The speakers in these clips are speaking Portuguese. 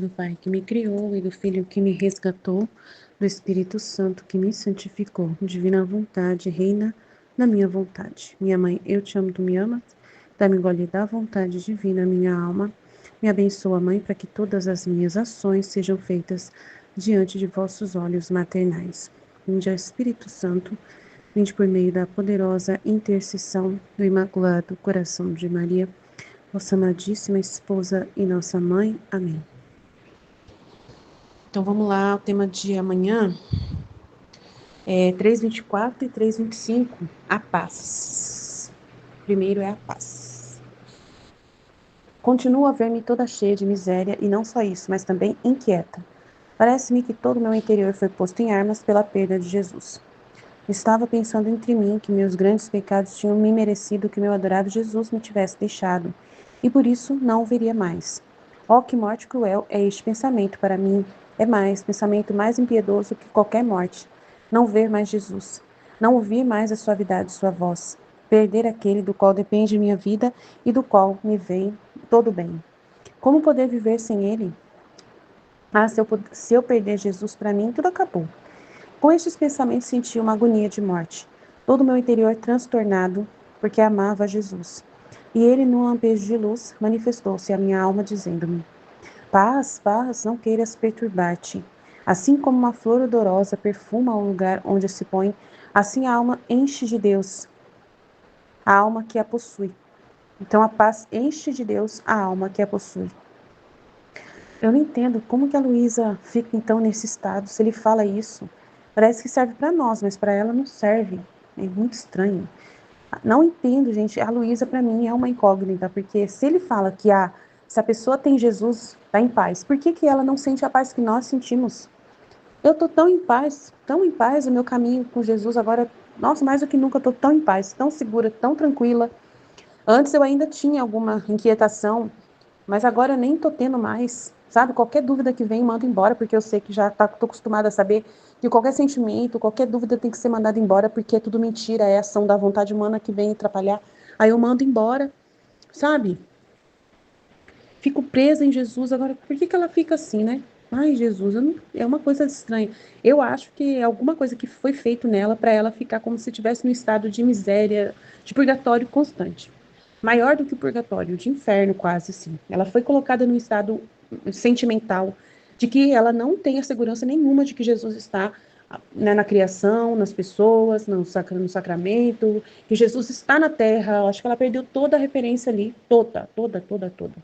do Pai que me criou e do Filho que me resgatou, do Espírito Santo que me santificou. Divina vontade, reina na minha vontade. Minha mãe, eu te amo, tu me amas? Dá-me gole da vontade divina, minha alma. Me abençoa, Mãe, para que todas as minhas ações sejam feitas diante de vossos olhos maternais. Vinde ao Espírito Santo, vinde por meio da poderosa intercessão do Imaculado Coração de Maria, vossa amadíssima esposa e nossa mãe. Amém. Então vamos lá, o tema de amanhã é 3:24 e 3:25, a paz. Primeiro é a paz. Continuo a ver-me toda cheia de miséria e não só isso, mas também inquieta. Parece-me que todo o meu interior foi posto em armas pela perda de Jesus. Estava pensando entre mim que meus grandes pecados tinham me merecido que meu adorado Jesus me tivesse deixado, e por isso não o veria mais. Oh, que morte cruel é este pensamento para mim! É pensamento mais impiedoso que qualquer morte. Não ver mais Jesus, não ouvir mais a suavidade de sua voz, perder aquele do qual depende minha vida e do qual me vem todo bem. Como poder viver sem ele? Ah, se eu perder Jesus para mim, tudo acabou. Com estes pensamentos senti uma agonia de morte, todo o meu interior transtornado, porque amava Jesus. E ele, num lampejo de luz, manifestou-se à minha alma, dizendo-me: Paz, paz, não queiras perturbar-te. Assim como uma flor odorosa perfuma o lugar onde se põe, assim a alma enche de Deus, a alma que a possui. Então a paz enche de Deus a alma que a possui. Eu não entendo como que a Luísa fica então nesse estado, se ele fala isso. Parece que serve para nós, mas para ela não serve. É muito estranho. Não entendo, gente. A Luísa, para mim, é uma incógnita, porque se ele fala que se a pessoa tem Jesus, está em paz, por que ela não sente a paz que nós sentimos? Eu estou tão em paz, o meu caminho com Jesus agora, nossa, mais do que nunca, eu estou tão em paz, tão segura, tão tranquila. Antes eu ainda tinha alguma inquietação, mas agora eu nem tô tendo mais, sabe? Qualquer dúvida que vem, mando embora, porque eu sei que tô acostumada a saber que qualquer sentimento, qualquer dúvida tem que ser mandada embora, porque é tudo mentira, é ação da vontade humana que vem atrapalhar. Aí eu mando embora, sabe? Fico presa em Jesus. Agora, por que ela fica assim, né? Ai, Jesus, é uma coisa estranha. Eu acho que é alguma coisa que foi feito nela para ela ficar como se estivesse num estado de miséria, de purgatório constante. Maior do que o purgatório, de inferno quase, assim. Ela foi colocada num estado sentimental de que ela não tem a segurança nenhuma de que Jesus está, né, na criação, nas pessoas, no sacramento, que Jesus está na terra. Eu acho que ela perdeu toda a referência ali, toda, toda, toda, toda.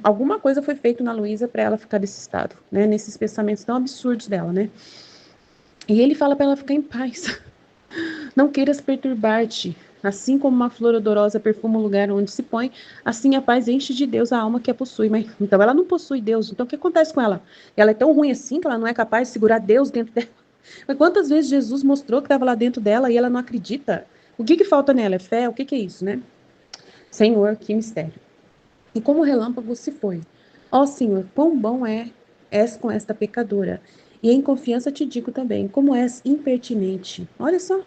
Alguma coisa foi feita na Luísa para ela ficar desse estado, né? Nesses pensamentos tão absurdos dela, né? E ele fala para ela ficar em paz. Não queiras perturbar-te. Assim como uma flor odorosa perfuma o lugar onde se põe, assim a paz enche de Deus a alma que a possui. Mas então ela não possui Deus. Então o que acontece com ela? Ela é tão ruim assim que ela não é capaz de segurar Deus dentro dela. Mas quantas vezes Jesus mostrou que estava lá dentro dela e ela não acredita? O que falta nela? É fé? O que é isso, né? Senhor, que mistério. E como relâmpago se foi. Ó Senhor, quão bom és com esta pecadora. E em confiança te digo também, como és impertinente. Olha só,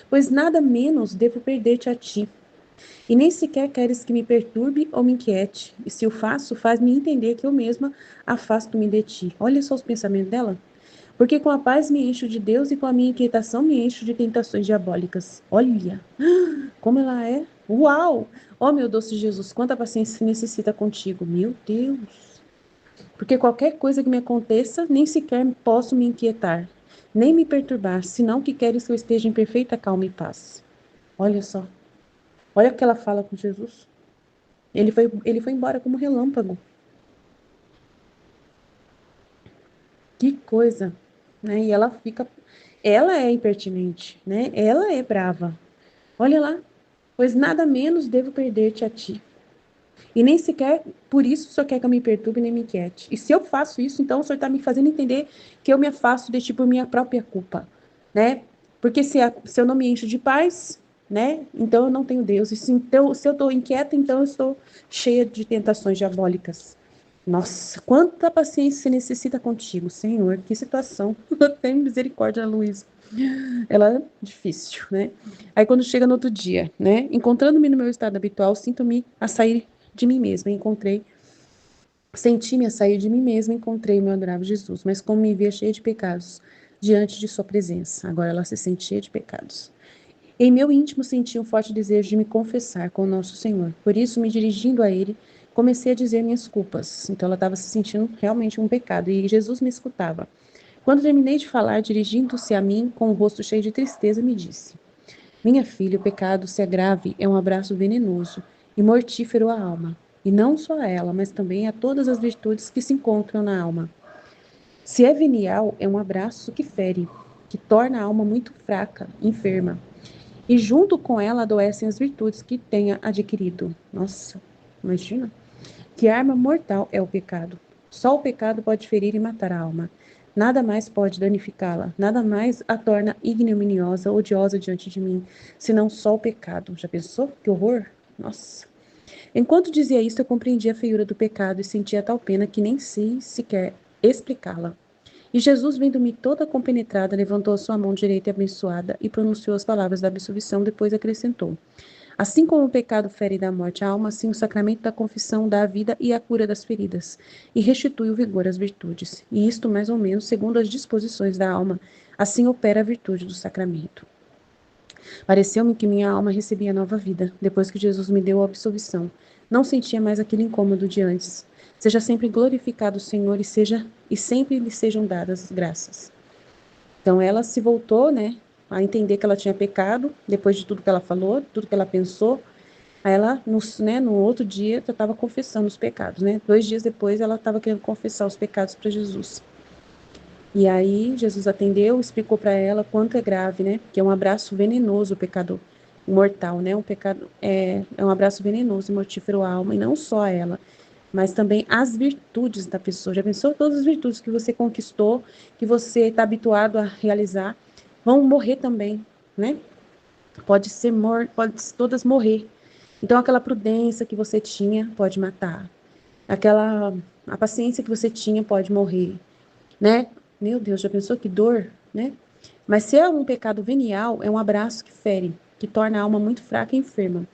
pois nada menos devo perder-te a ti. E nem sequer queres que me perturbe ou me inquiete. E se o faço, faz-me entender que eu mesma afasto-me de ti. Olha só os pensamentos dela. Porque com a paz me encho de Deus e com a minha inquietação me encho de tentações diabólicas. Olha, como ela é. Uau! Oh, meu doce Jesus, quanta paciência se necessita contigo. Meu Deus. Porque qualquer coisa que me aconteça, nem sequer posso me inquietar, nem me perturbar, senão que queres que eu esteja em perfeita calma e paz. Olha só. Olha o que ela fala com Jesus. Ele foi embora como relâmpago. Que coisa, né? E ela é impertinente, né? Ela é brava. Olha lá, pois nada menos devo perder-te a ti. E nem sequer por isso o Senhor quer que eu me perturbe nem me inquiete. E se eu faço isso, então o Senhor está me fazendo entender que eu me afasto de ti por minha própria culpa, né? Porque se eu não me encho de paz, né? Então eu não tenho Deus. E se eu estou inquieta, então eu estou cheia de tentações diabólicas. Nossa, quanta paciência você necessita contigo, Senhor. Que situação. Tem misericórdia, Luiz. Ela é difícil, né? Aí quando chega no outro dia, né? Encontrando-me no meu estado habitual, sinto-me a sair de mim mesma. Encontrei Senti-me a sair de mim mesma e encontrei o meu adorável Jesus, mas como me via cheia de pecados diante de sua presença, agora ela se sente cheia de pecados. Em meu íntimo senti um forte desejo de me confessar com o nosso Senhor. Por isso, me dirigindo a Ele, comecei a dizer minhas culpas. Então, ela estava se sentindo realmente um pecado e Jesus me escutava. Quando terminei de falar, dirigindo-se a mim com o rosto cheio de tristeza, me disse: Minha filha, o pecado, se é grave, é um abraço venenoso e mortífero à alma. E não só a ela, mas também a todas as virtudes que se encontram na alma. Se é venial, é um abraço que fere, que torna a alma muito fraca, enferma. E junto com ela adoecem as virtudes que tenha adquirido. Nossa, imagina. Que arma mortal é o pecado. Só o pecado pode ferir e matar a alma. Nada mais pode danificá-la, nada mais a torna ignominiosa, odiosa diante de mim, senão só o pecado. Já pensou? Que horror? Nossa. Enquanto dizia isso, eu compreendia a feiura do pecado e sentia tal pena que nem sei sequer explicá-la. E Jesus, vendo-me toda compenetrada, levantou a sua mão direita e abençoada e pronunciou as palavras da absolvição, depois acrescentou: Assim como o pecado fere da morte a alma, assim o sacramento da confissão dá a vida e a cura das feridas, e restitui o vigor às virtudes. E isto, mais ou menos, segundo as disposições da alma, assim opera a virtude do sacramento. Pareceu-me que minha alma recebia nova vida, depois que Jesus me deu a absolvição. Não sentia mais aquele incômodo de antes. Seja sempre glorificado o Senhor e sempre lhe sejam dadas as graças. Então ela se voltou, né, a entender que ela tinha pecado, depois de tudo que ela falou, tudo que ela pensou. Aí ela, no outro dia, já estava confessando os pecados, né? 2 dias depois, ela estava querendo confessar os pecados para Jesus. E aí, Jesus atendeu, explicou para ela quanto é grave, né? Que é um abraço venenoso, o pecado mortal, né? Um pecado é um abraço venenoso e mortífero à alma, e não só a ela, mas também as virtudes da pessoa. Já pensou todas as virtudes que você conquistou, que você está habituado a realizar, vão morrer também, né? Pode todas morrer. Então, aquela prudência que você tinha pode matar. A paciência que você tinha pode morrer, né? Meu Deus, já pensou que dor, né? Mas se é um pecado venial, é um abraço que fere, que torna a alma muito fraca e enferma.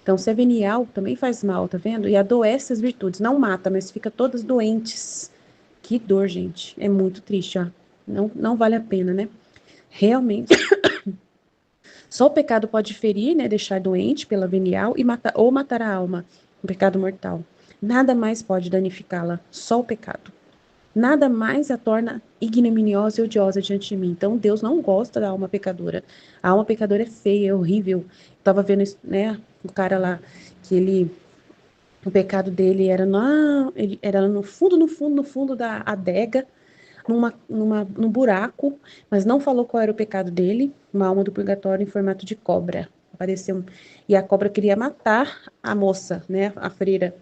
Então, se é venial, também faz mal, tá vendo? E adoece as virtudes, não mata, mas fica todas doentes. Que dor, gente. É muito triste, ó. Não, não vale a pena, né? Realmente. Só o pecado pode ferir, né, deixar doente pela venial e matar, ou matar a alma, um pecado mortal. Nada mais pode danificá-la, só o pecado. Nada mais a torna ignominiosa e odiosa diante de mim. Então, Deus não gosta da alma pecadora. A alma pecadora é feia, é horrível. Estava vendo, né, o cara lá, o pecado dele era, ele era no fundo, no fundo, no fundo da adega, num buraco, mas não falou qual era o pecado dele, uma alma do purgatório em formato de cobra. Apareceu, e a cobra queria matar a moça, né, a freira.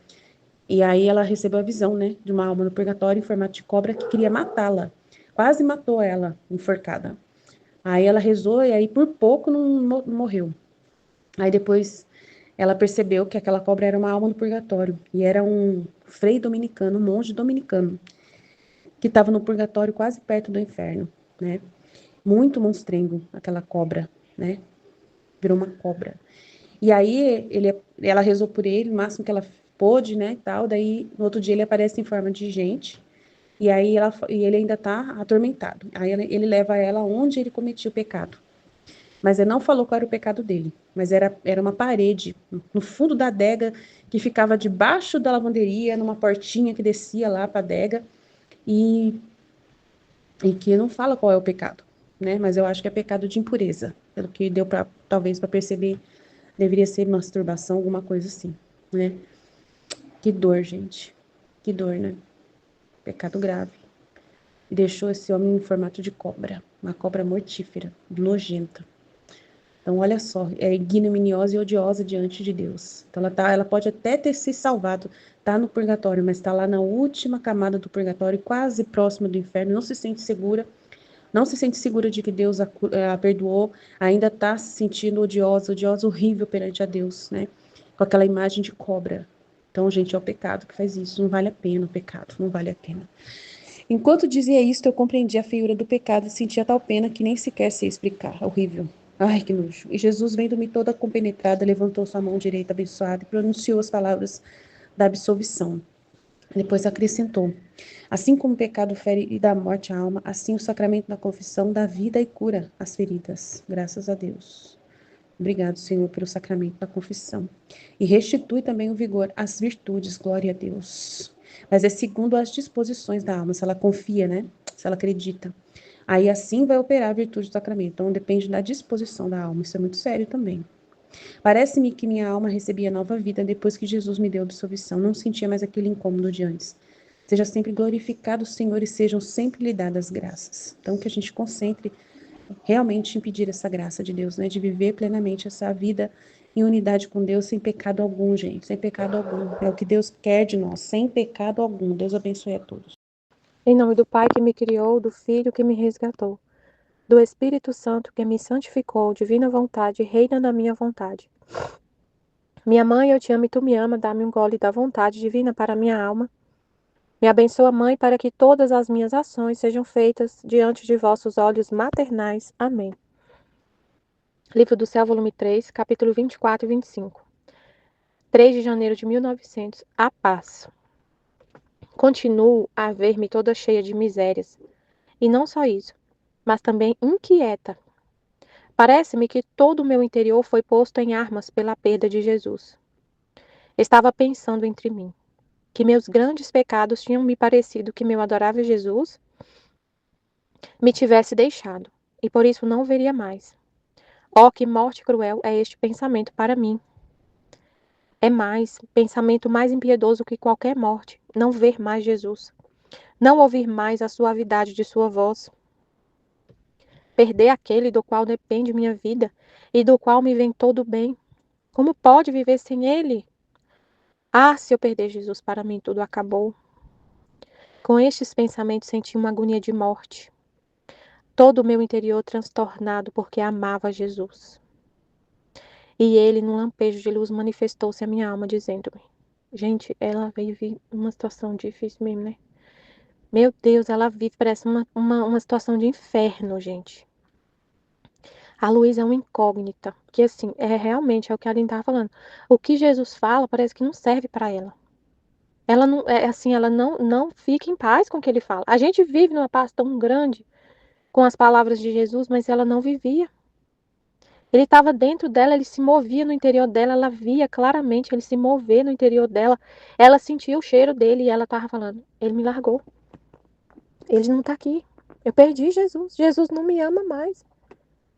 E aí ela recebeu a visão, né, de uma alma no purgatório em formato de cobra que queria matá-la. Quase matou ela, enforcada. Aí ela rezou e aí por pouco não morreu. Aí depois ela percebeu que aquela cobra era uma alma no purgatório e era um frei dominicano, um monge dominicano, que estava no purgatório quase perto do inferno, né? Muito monstrengo, aquela cobra, né? Virou uma cobra. E aí ela rezou por ele, o máximo que ela pôde, né, tal. Daí no outro dia ele aparece em forma de gente. E ele ainda tá atormentado. Aí ele leva ela onde ele cometia o pecado. Mas ele não falou qual era o pecado dele. Mas era uma parede no fundo da adega que ficava debaixo da lavanderia, numa portinha que descia lá para a adega. E e que não fala qual é o pecado, né? Mas eu acho que é pecado de impureza, pelo que deu para talvez para perceber, deveria ser masturbação, alguma coisa assim, né? Que dor, gente. Que dor, né? Pecado grave. E deixou esse homem em formato de cobra, uma cobra mortífera, nojenta. Então, olha só, é ignominiosa e odiosa diante de Deus. Então, ela pode até ter se salvado, tá no purgatório, mas está lá na última camada do purgatório, quase próxima do inferno, não se sente segura. Não se sente segura de que Deus a perdoou, ainda está se sentindo odiosa, odiosa, horrível perante a Deus, né? Com aquela imagem de cobra. Então, gente, é o pecado que faz isso. Não vale a pena o pecado, não vale a pena. Enquanto dizia isto, eu compreendi a feiura do pecado e sentia tal pena que nem sequer sei explicar. Horrível. Ai, que nojo. E Jesus, vendo-me toda compenetrada, levantou sua mão direita abençoada e pronunciou as palavras da absolvição. Depois acrescentou: assim como o pecado fere e dá morte à alma, assim o sacramento da confissão dá vida e cura às feridas. Graças a Deus. Obrigado, Senhor, pelo sacramento da confissão. E restitui também o vigor às virtudes, glória a Deus. Mas é segundo as disposições da alma, se ela confia, né? Se ela acredita. Aí assim vai operar a virtude do sacramento. Então depende da disposição da alma. Isso é muito sério também. Parece-me que minha alma recebia nova vida depois que Jesus me deu absolvição. Não sentia mais aquele incômodo de antes. Seja sempre glorificado o Senhor e sejam sempre lhe dadas graças. Então que a gente concentre realmente em pedir essa graça de Deus, né? De viver plenamente essa vida em unidade com Deus, sem pecado algum, gente. Sem pecado algum. É o que Deus quer de nós, sem pecado algum. Deus abençoe a todos. Em nome do Pai que me criou, do Filho que me resgatou, do Espírito Santo que me santificou, divina vontade, reina na minha vontade. Minha mãe, eu te amo e tu me ama, dá-me um gole da vontade divina para minha alma. Me abençoa, Mãe, para que todas as minhas ações sejam feitas diante de vossos olhos maternais. Amém. Livro do Céu, volume 3, capítulo 24 e 25. 3 de janeiro de 1900. A paz. Continuo a ver-me toda cheia de misérias. E não só isso, mas também inquieta. Parece-me que todo o meu interior foi posto em armas pela perda de Jesus. Estava pensando entre mim, que meus grandes pecados tinham me parecido que meu adorável Jesus me tivesse deixado, e por isso não veria mais. Oh, que morte cruel é este pensamento para mim! É mais, pensamento mais impiedoso que qualquer morte, não ver mais Jesus, não ouvir mais a suavidade de sua voz, perder aquele do qual depende minha vida e do qual me vem todo o bem. Como pode viver sem ele? Ah, se eu perder Jesus, para mim tudo acabou. Com estes pensamentos senti uma agonia de morte. Todo o meu interior transtornado porque amava Jesus. E ele, num lampejo de luz, manifestou-se à minha alma, dizendo-me: gente, ela vive uma situação difícil mesmo, né? Meu Deus, ela vive, parece uma situação de inferno, gente. A Luísa é uma incógnita, que assim, realmente é o que a Aline estava falando. O que Jesus fala parece que não serve para ela. Ela não, assim, ela não fica em paz com o que ele fala. A gente vive numa paz tão grande com as palavras de Jesus, mas ela não vivia. Ele estava dentro dela, ele se movia no interior dela, ela via claramente ele se mover no interior dela. Ela sentia o cheiro dele e ela estava falando: ele me largou. Ele não está aqui. Eu perdi Jesus. Jesus não me ama mais.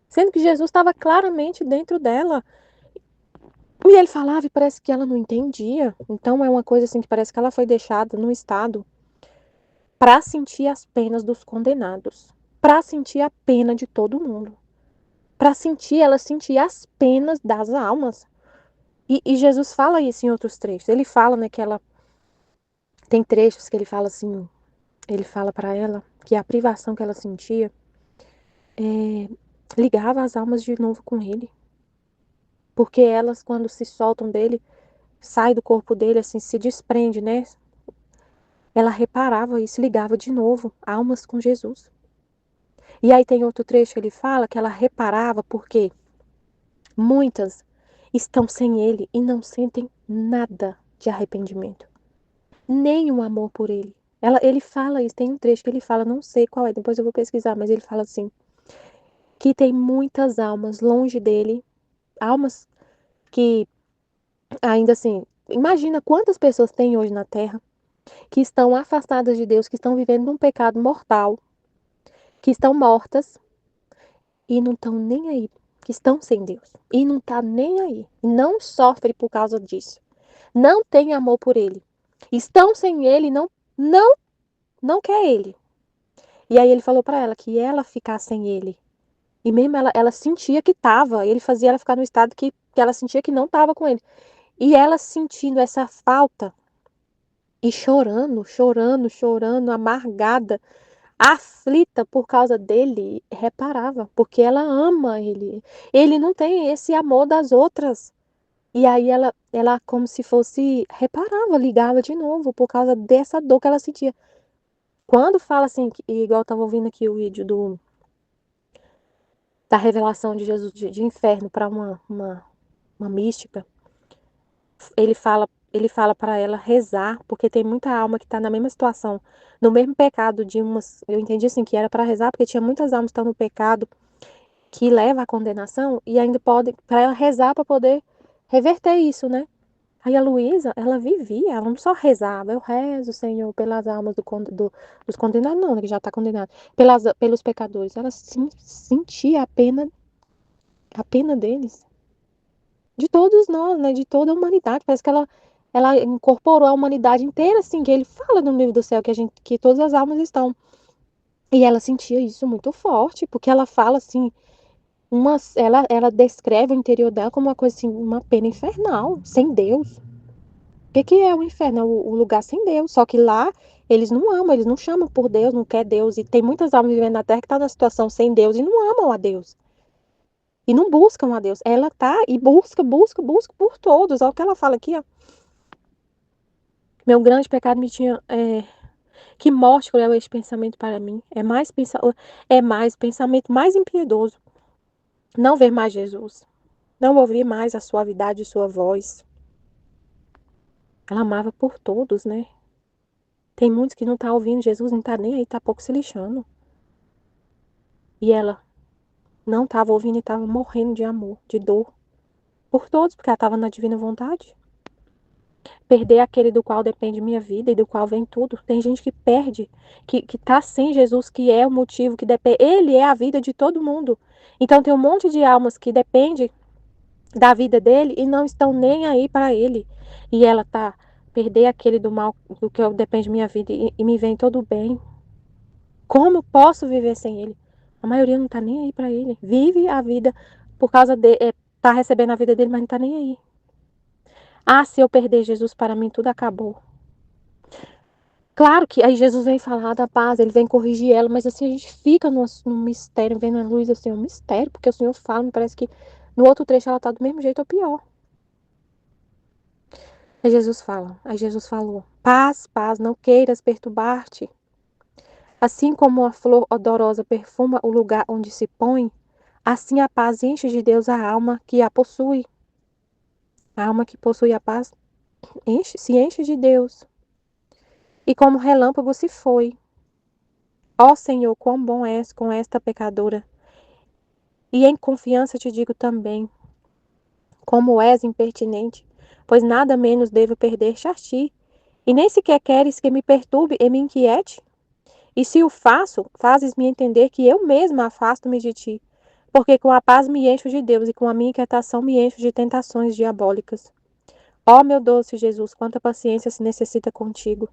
Sendo que Jesus estava claramente dentro dela. E ele falava e parece que ela não entendia. Então é uma coisa assim que parece que ela foi deixada num estado para sentir as penas dos condenados, para sentir a pena de todo mundo, para sentir, ela sentir as penas das almas. E Jesus fala isso em outros trechos. Ele fala, né, que ela tem trechos que ele fala assim, ele fala para ela que a privação que ela sentia ligava as almas de novo com ele, porque elas quando se soltam dele, sai do corpo dele assim, se desprende, né? Ela reparava isso, ligava de novo almas com Jesus. E aí tem outro trecho que ele fala que ela reparava porque muitas estão sem ele e não sentem nada de arrependimento, nem o amor por ele. Ele fala isso, tem um trecho que ele fala, não sei qual é, depois eu vou pesquisar, mas ele fala assim, que tem muitas almas longe dele, almas que ainda assim, imagina quantas pessoas tem hoje na Terra que estão afastadas de Deus, que estão vivendo um pecado mortal, que estão mortas e não estão nem aí, que estão sem Deus e não tá nem aí, não sofre por causa disso, não tem amor por ele, estão sem ele, não quer ele. E aí ele falou para ela que ela ficar sem ele, e mesmo ela sentia que tava, ele fazia ela ficar no estado que ela sentia que não tava com ele, e ela sentindo essa falta e chorando, chorando, chorando, amargada, aflita por causa dele, reparava, porque ela ama ele. Ele não tem esse amor das outras. E aí ela como se fosse, reparava, ligava de novo por causa dessa dor que ela sentia. Quando fala assim, igual eu tava ouvindo aqui o vídeo da revelação de Jesus de inferno para uma mística, ele fala ele fala para ela rezar, porque tem muita alma que está na mesma situação, no mesmo pecado de umas. Eu entendi assim que era para rezar, porque tinha muitas almas que estão no pecado que leva à condenação, e ainda pode, para ela rezar para poder reverter isso, né? Aí a Luísa, ela vivia, ela não só rezava, eu rezo, Senhor, pelas almas dos condenados, não, né, que já está condenado, pelos pecadores. Ela sentia a pena deles, de todos nós, né, de toda a humanidade. Parece que ela incorporou a humanidade inteira, assim, que ele fala no livro do céu que todas as almas estão. E ela sentia isso muito forte, porque ela fala assim, ela descreve o interior dela como uma coisa assim, uma pena infernal, sem Deus. Que é o inferno? É o lugar sem Deus. Só que lá eles não amam, eles não chamam por Deus, não quer Deus. E tem muitas almas vivendo na Terra que estão na situação sem Deus e não amam a Deus. E não buscam a Deus. Ela tá e busca por todos. Olha o que ela fala aqui, ó. Meu grande pecado me tinha. Que morte cruel é este pensamento para mim. É mais pensamento mais impiedoso. Não ver mais Jesus. Não ouvir mais a suavidade de sua voz. Ela amava por todos, né? Tem muitos que não tá ouvindo Jesus, não tá nem aí, tá pouco se lixando. E ela não estava ouvindo e estava morrendo de amor, de dor. Por todos, porque ela estava na divina vontade. Perder aquele do qual depende minha vida e do qual vem tudo. Tem gente que perde, que tá sem Jesus, que é o motivo, que depende. Ele é a vida de todo mundo. Então tem um monte de almas que depende da vida dele e não estão nem aí para ele. E ela tá, perder aquele do mal, do que depende minha vida e me vem todo bem. Como eu posso viver sem ele? A maioria não tá nem aí para ele. Vive a vida por causa de, tá recebendo a vida dele, mas não tá nem aí. Ah, se eu perder Jesus para mim, tudo acabou. Claro que aí Jesus vem falar da paz, ele vem corrigir ela, mas assim a gente fica no mistério, vendo a luz assim, um mistério, porque o Senhor fala, me parece que no outro trecho ela tá do mesmo jeito ou pior. Aí Jesus falou: paz, paz, não queiras perturbar-te. Assim como a flor odorosa perfuma o lugar onde se põe, assim a paz enche de Deus a alma que a possui. A alma que possui a paz se enche de Deus. E como relâmpago se foi. Ó Senhor, quão bom és com esta pecadora. E em confiança te digo também, como és impertinente, pois nada menos devo perder-te a ti. E nem sequer queres que me perturbe e me inquiete? E se o faço, fazes-me entender que eu mesma afasto-me de ti, porque com a paz me encho de Deus e com a minha inquietação me encho de tentações diabólicas. Ó meu doce Jesus, quanta paciência se necessita contigo,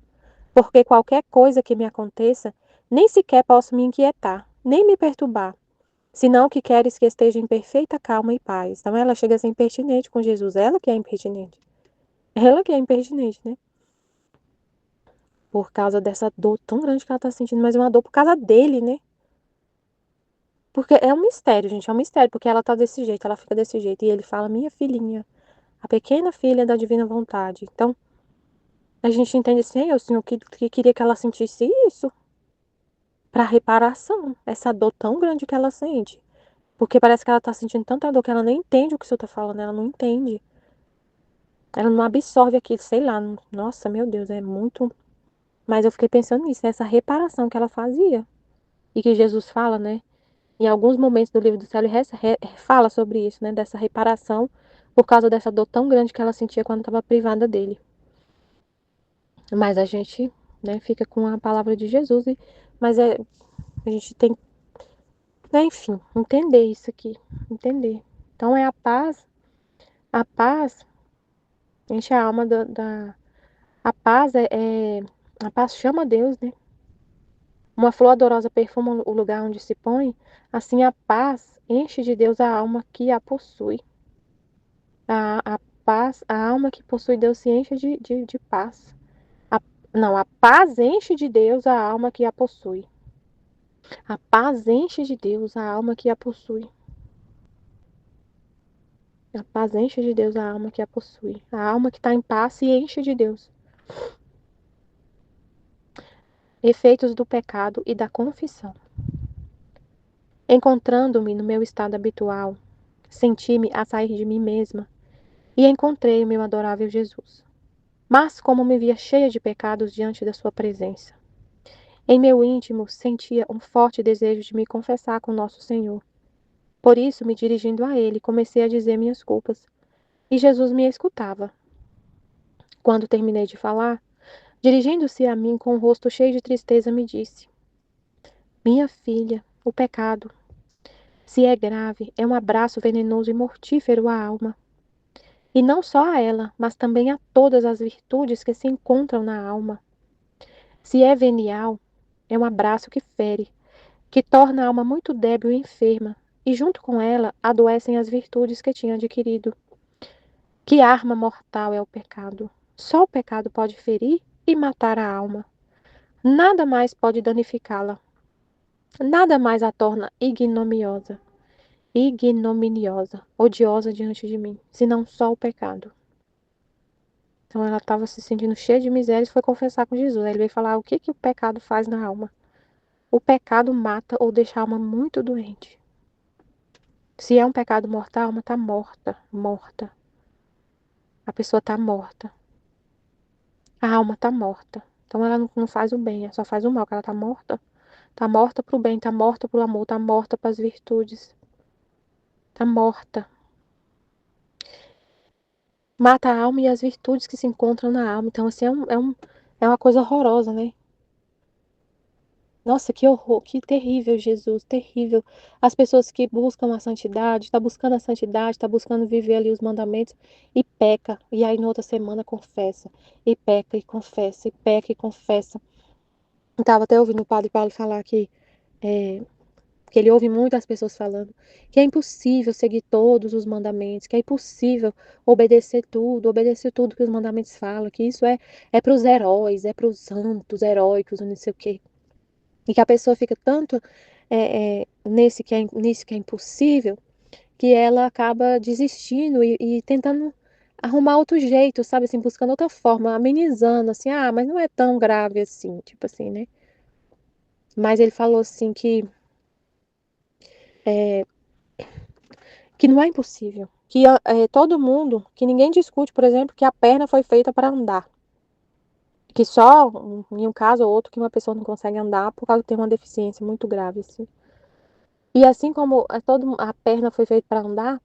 porque qualquer coisa que me aconteça, nem sequer posso me inquietar, nem me perturbar, senão que queres que esteja em perfeita calma e paz. Então ela chega a ser impertinente com Jesus, ela que é impertinente. Ela que é impertinente, né? Por causa dessa dor tão grande que ela tá sentindo, mas é uma dor por causa dele, né? Porque é um mistério, gente, é um mistério, porque ela tá desse jeito, ela fica desse jeito. E ele fala, minha filhinha, a pequena filha da divina vontade. Então, a gente entende assim, o Senhor que queria que ela sentisse isso para reparação, essa dor tão grande que ela sente. Porque parece que ela tá sentindo tanta dor que ela nem entende o que o Senhor tá falando, ela não entende. Ela não absorve aquilo, sei lá. Nossa, meu Deus, é muito. Mas eu fiquei pensando nisso, nessa reparação que ela fazia. E que Jesus fala, né? Em alguns momentos do livro do céu, ele fala sobre isso, né? Dessa reparação por causa dessa dor tão grande que ela sentia quando estava privada dele. Mas a gente, né, fica com a palavra de Jesus, mas a gente tem, né, enfim, entender isso aqui, entender. Então é a paz enche a alma a paz a paz chama Deus, né? Uma flor odorosa perfuma o lugar onde se põe, assim a paz enche de Deus a alma que a possui. A paz, a alma que possui Deus se enche de paz. A, não, a paz enche de Deus a alma que a possui. A paz enche de Deus a alma que a possui. A paz enche de Deus a alma que a possui. A alma que está em paz se enche de Deus. Efeitos do pecado e da confissão. Encontrando-me no meu estado habitual, senti-me a sair de mim mesma e encontrei o meu adorável Jesus. Mas como me via cheia de pecados diante da sua presença, em meu íntimo sentia um forte desejo de me confessar com nosso Senhor. Por isso, me dirigindo a ele, comecei a dizer minhas culpas. E Jesus me escutava. Quando terminei de falar, dirigindo-se a mim com o rosto cheio de tristeza, me disse: Minha filha, o pecado, se é grave, é um abraço venenoso e mortífero à alma. E não só a ela, mas também a todas as virtudes que se encontram na alma. Se é venial, é um abraço que fere, que torna a alma muito débil e enferma, e junto com ela adoecem as virtudes que tinha adquirido. Que arma mortal é o pecado? Só o pecado pode ferir e matar a alma. Nada mais pode danificá-la. Nada mais a torna ignominiosa, odiosa diante de mim, senão só o pecado. Então ela estava se sentindo cheia de miséria e foi confessar com Jesus. Aí ele veio falar o que que o pecado faz na alma. O pecado mata ou deixa a alma muito doente. Se é um pecado mortal, a alma está morta, morta. A pessoa está morta. A alma está morta. Então ela não faz o bem, ela só faz o mal, que ela está morta. Está morta para o bem, está morta para o amor, está morta para as virtudes. Está morta. Mata a alma e as virtudes que se encontram na alma. Então, assim, é uma coisa horrorosa, né? Nossa, que horror, que terrível, Jesus, terrível. As pessoas que buscam a santidade, está buscando a santidade, está buscando viver ali os mandamentos e peca. E aí, na outra semana, confessa. E peca e confessa, e peca e confessa. Estava até ouvindo o Padre Paulo falar que ele ouve muitas pessoas falando que é impossível seguir todos os mandamentos, que é impossível obedecer tudo que os mandamentos falam, que isso é para os heróis, é para os santos heróicos, não sei o quê. E que a pessoa fica tanto nisso que é impossível, que ela acaba desistindo e tentando arrumar outro jeito, sabe, assim, buscando outra forma, amenizando, assim, mas não é tão grave assim, tipo assim, né? Mas ele falou assim é, que não é impossível. Que todo mundo, que ninguém discute, por exemplo, que a perna foi feita para andar. Que só em um caso ou outro que uma pessoa não consegue andar por causa de ter uma deficiência muito grave, assim. E assim como a perna foi feita para andar,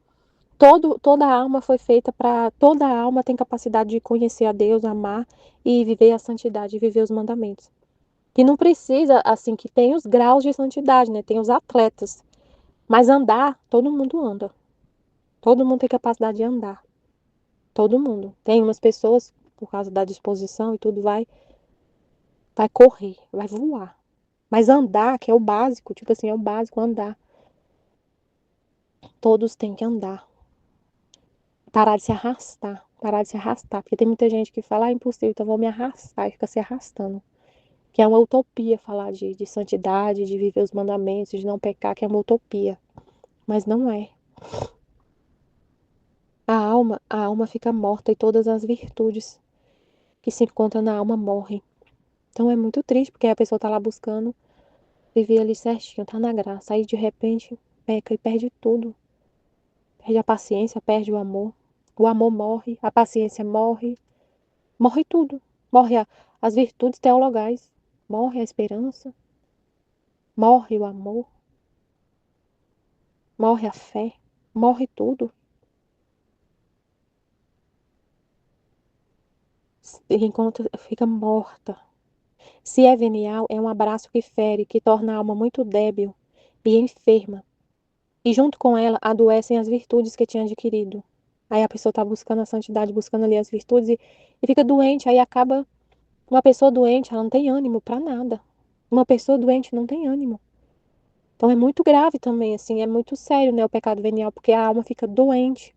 toda a alma foi feita para. Toda a alma tem capacidade de conhecer a Deus, amar e viver a santidade, viver os mandamentos. Que não precisa, assim, que tem os graus de santidade, né? Tem os atletas. Mas andar, todo mundo anda. Todo mundo tem capacidade de andar. Todo mundo. Tem umas pessoas, por causa da disposição e tudo, vai correr, vai voar. Mas andar, que é o básico, tipo assim, é o básico andar. Todos têm que andar. Parar de se arrastar. Parar de se arrastar. Porque tem muita gente que fala, impossível, então vou me arrastar e fica se arrastando. Que é uma utopia falar de santidade, de viver os mandamentos, de não pecar, que é uma utopia. Mas não é. A alma fica morta e todas as virtudes que se encontram na alma morrem. Então é muito triste, porque a pessoa tá lá buscando viver ali certinho, tá na graça. Aí de repente peca e perde tudo. Perde a paciência, perde o amor. O amor morre, a paciência morre, morre tudo. Morre as virtudes teologais, morre a esperança, morre o amor, morre a fé, morre tudo. Enquanto fica morta. Se é venial, é um abraço que fere, que torna a alma muito débil e enferma. E junto com ela adoecem as virtudes que tinha adquirido. Aí a pessoa está buscando a santidade, buscando ali as virtudes e fica doente. Aí acaba. Uma pessoa doente, ela não tem ânimo para nada. Uma pessoa doente não tem ânimo. Então é muito grave também, assim, é muito sério, né, o pecado venial, porque a alma fica doente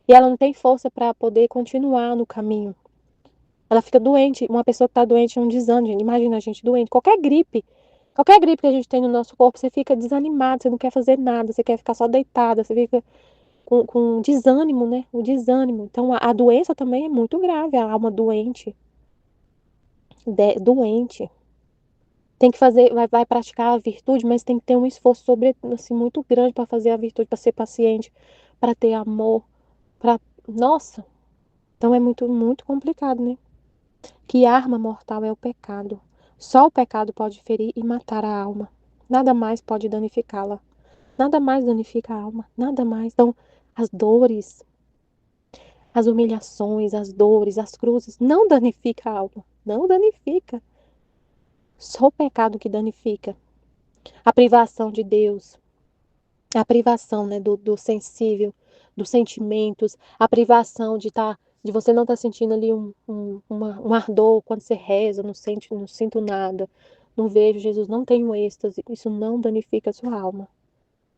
e ela não tem força para poder continuar no caminho. Ela fica doente. Uma pessoa que está doente é um desânimo. Gente. Imagina a gente doente. Qualquer gripe que a gente tem no nosso corpo, você fica desanimado, você não quer fazer nada, você quer ficar só deitada, você fica com desânimo, né? O desânimo. Então, a doença também é muito grave, a alma doente. Doente. Tem que fazer, vai praticar a virtude, mas tem que ter um esforço assim, muito grande para fazer a virtude, para ser paciente, para ter amor, para. Nossa! Então é muito, muito complicado, né? Que arma mortal é o pecado. Só o pecado pode ferir e matar a alma. Nada mais pode danificá-la. Nada mais danifica a alma. Nada mais. Então, as dores, as humilhações, as dores, as cruzes, não danifica a alma. Não danifica. Só o pecado que danifica. A privação de Deus, a privação, né, do sensível, dos sentimentos, a privação de você não estar sentindo ali um ardor quando você reza, não sinto nada, não vejo Jesus, não tenho êxtase, isso não danifica a sua alma.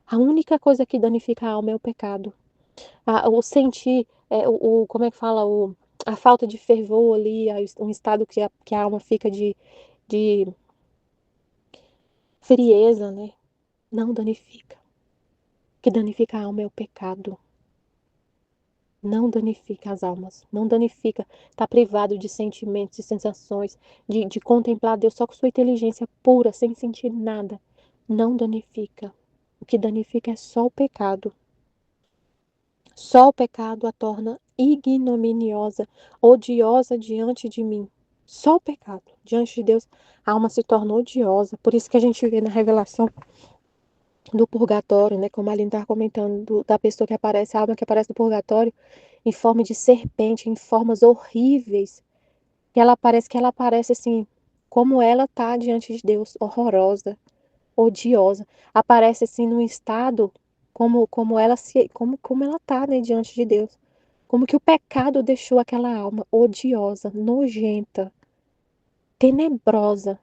A única coisa que danifica a alma é o pecado. O sentir, como é que fala, a falta de fervor ali, um estado que a alma fica de frieza, né? Não danifica. O que danifica a alma é o pecado. Não danifica as almas. Não danifica estar privado de sentimentos e sensações, de contemplar Deus só com sua inteligência pura, sem sentir nada. Não danifica. O que danifica é só o pecado. Só o pecado a torna ignominiosa, odiosa diante de mim. Só o pecado. Diante de Deus, a alma se torna odiosa. Por isso que a gente vê na revelação do purgatório, né? Como a Aline estava comentando, da pessoa que aparece, a alma que aparece no purgatório, em forma de serpente, em formas horríveis. Que ela aparece assim, como ela tá diante de Deus, horrorosa, odiosa. Aparece assim num estado como ela tá, né, diante de Deus. Como que o pecado deixou aquela alma odiosa, nojenta, tenebrosa.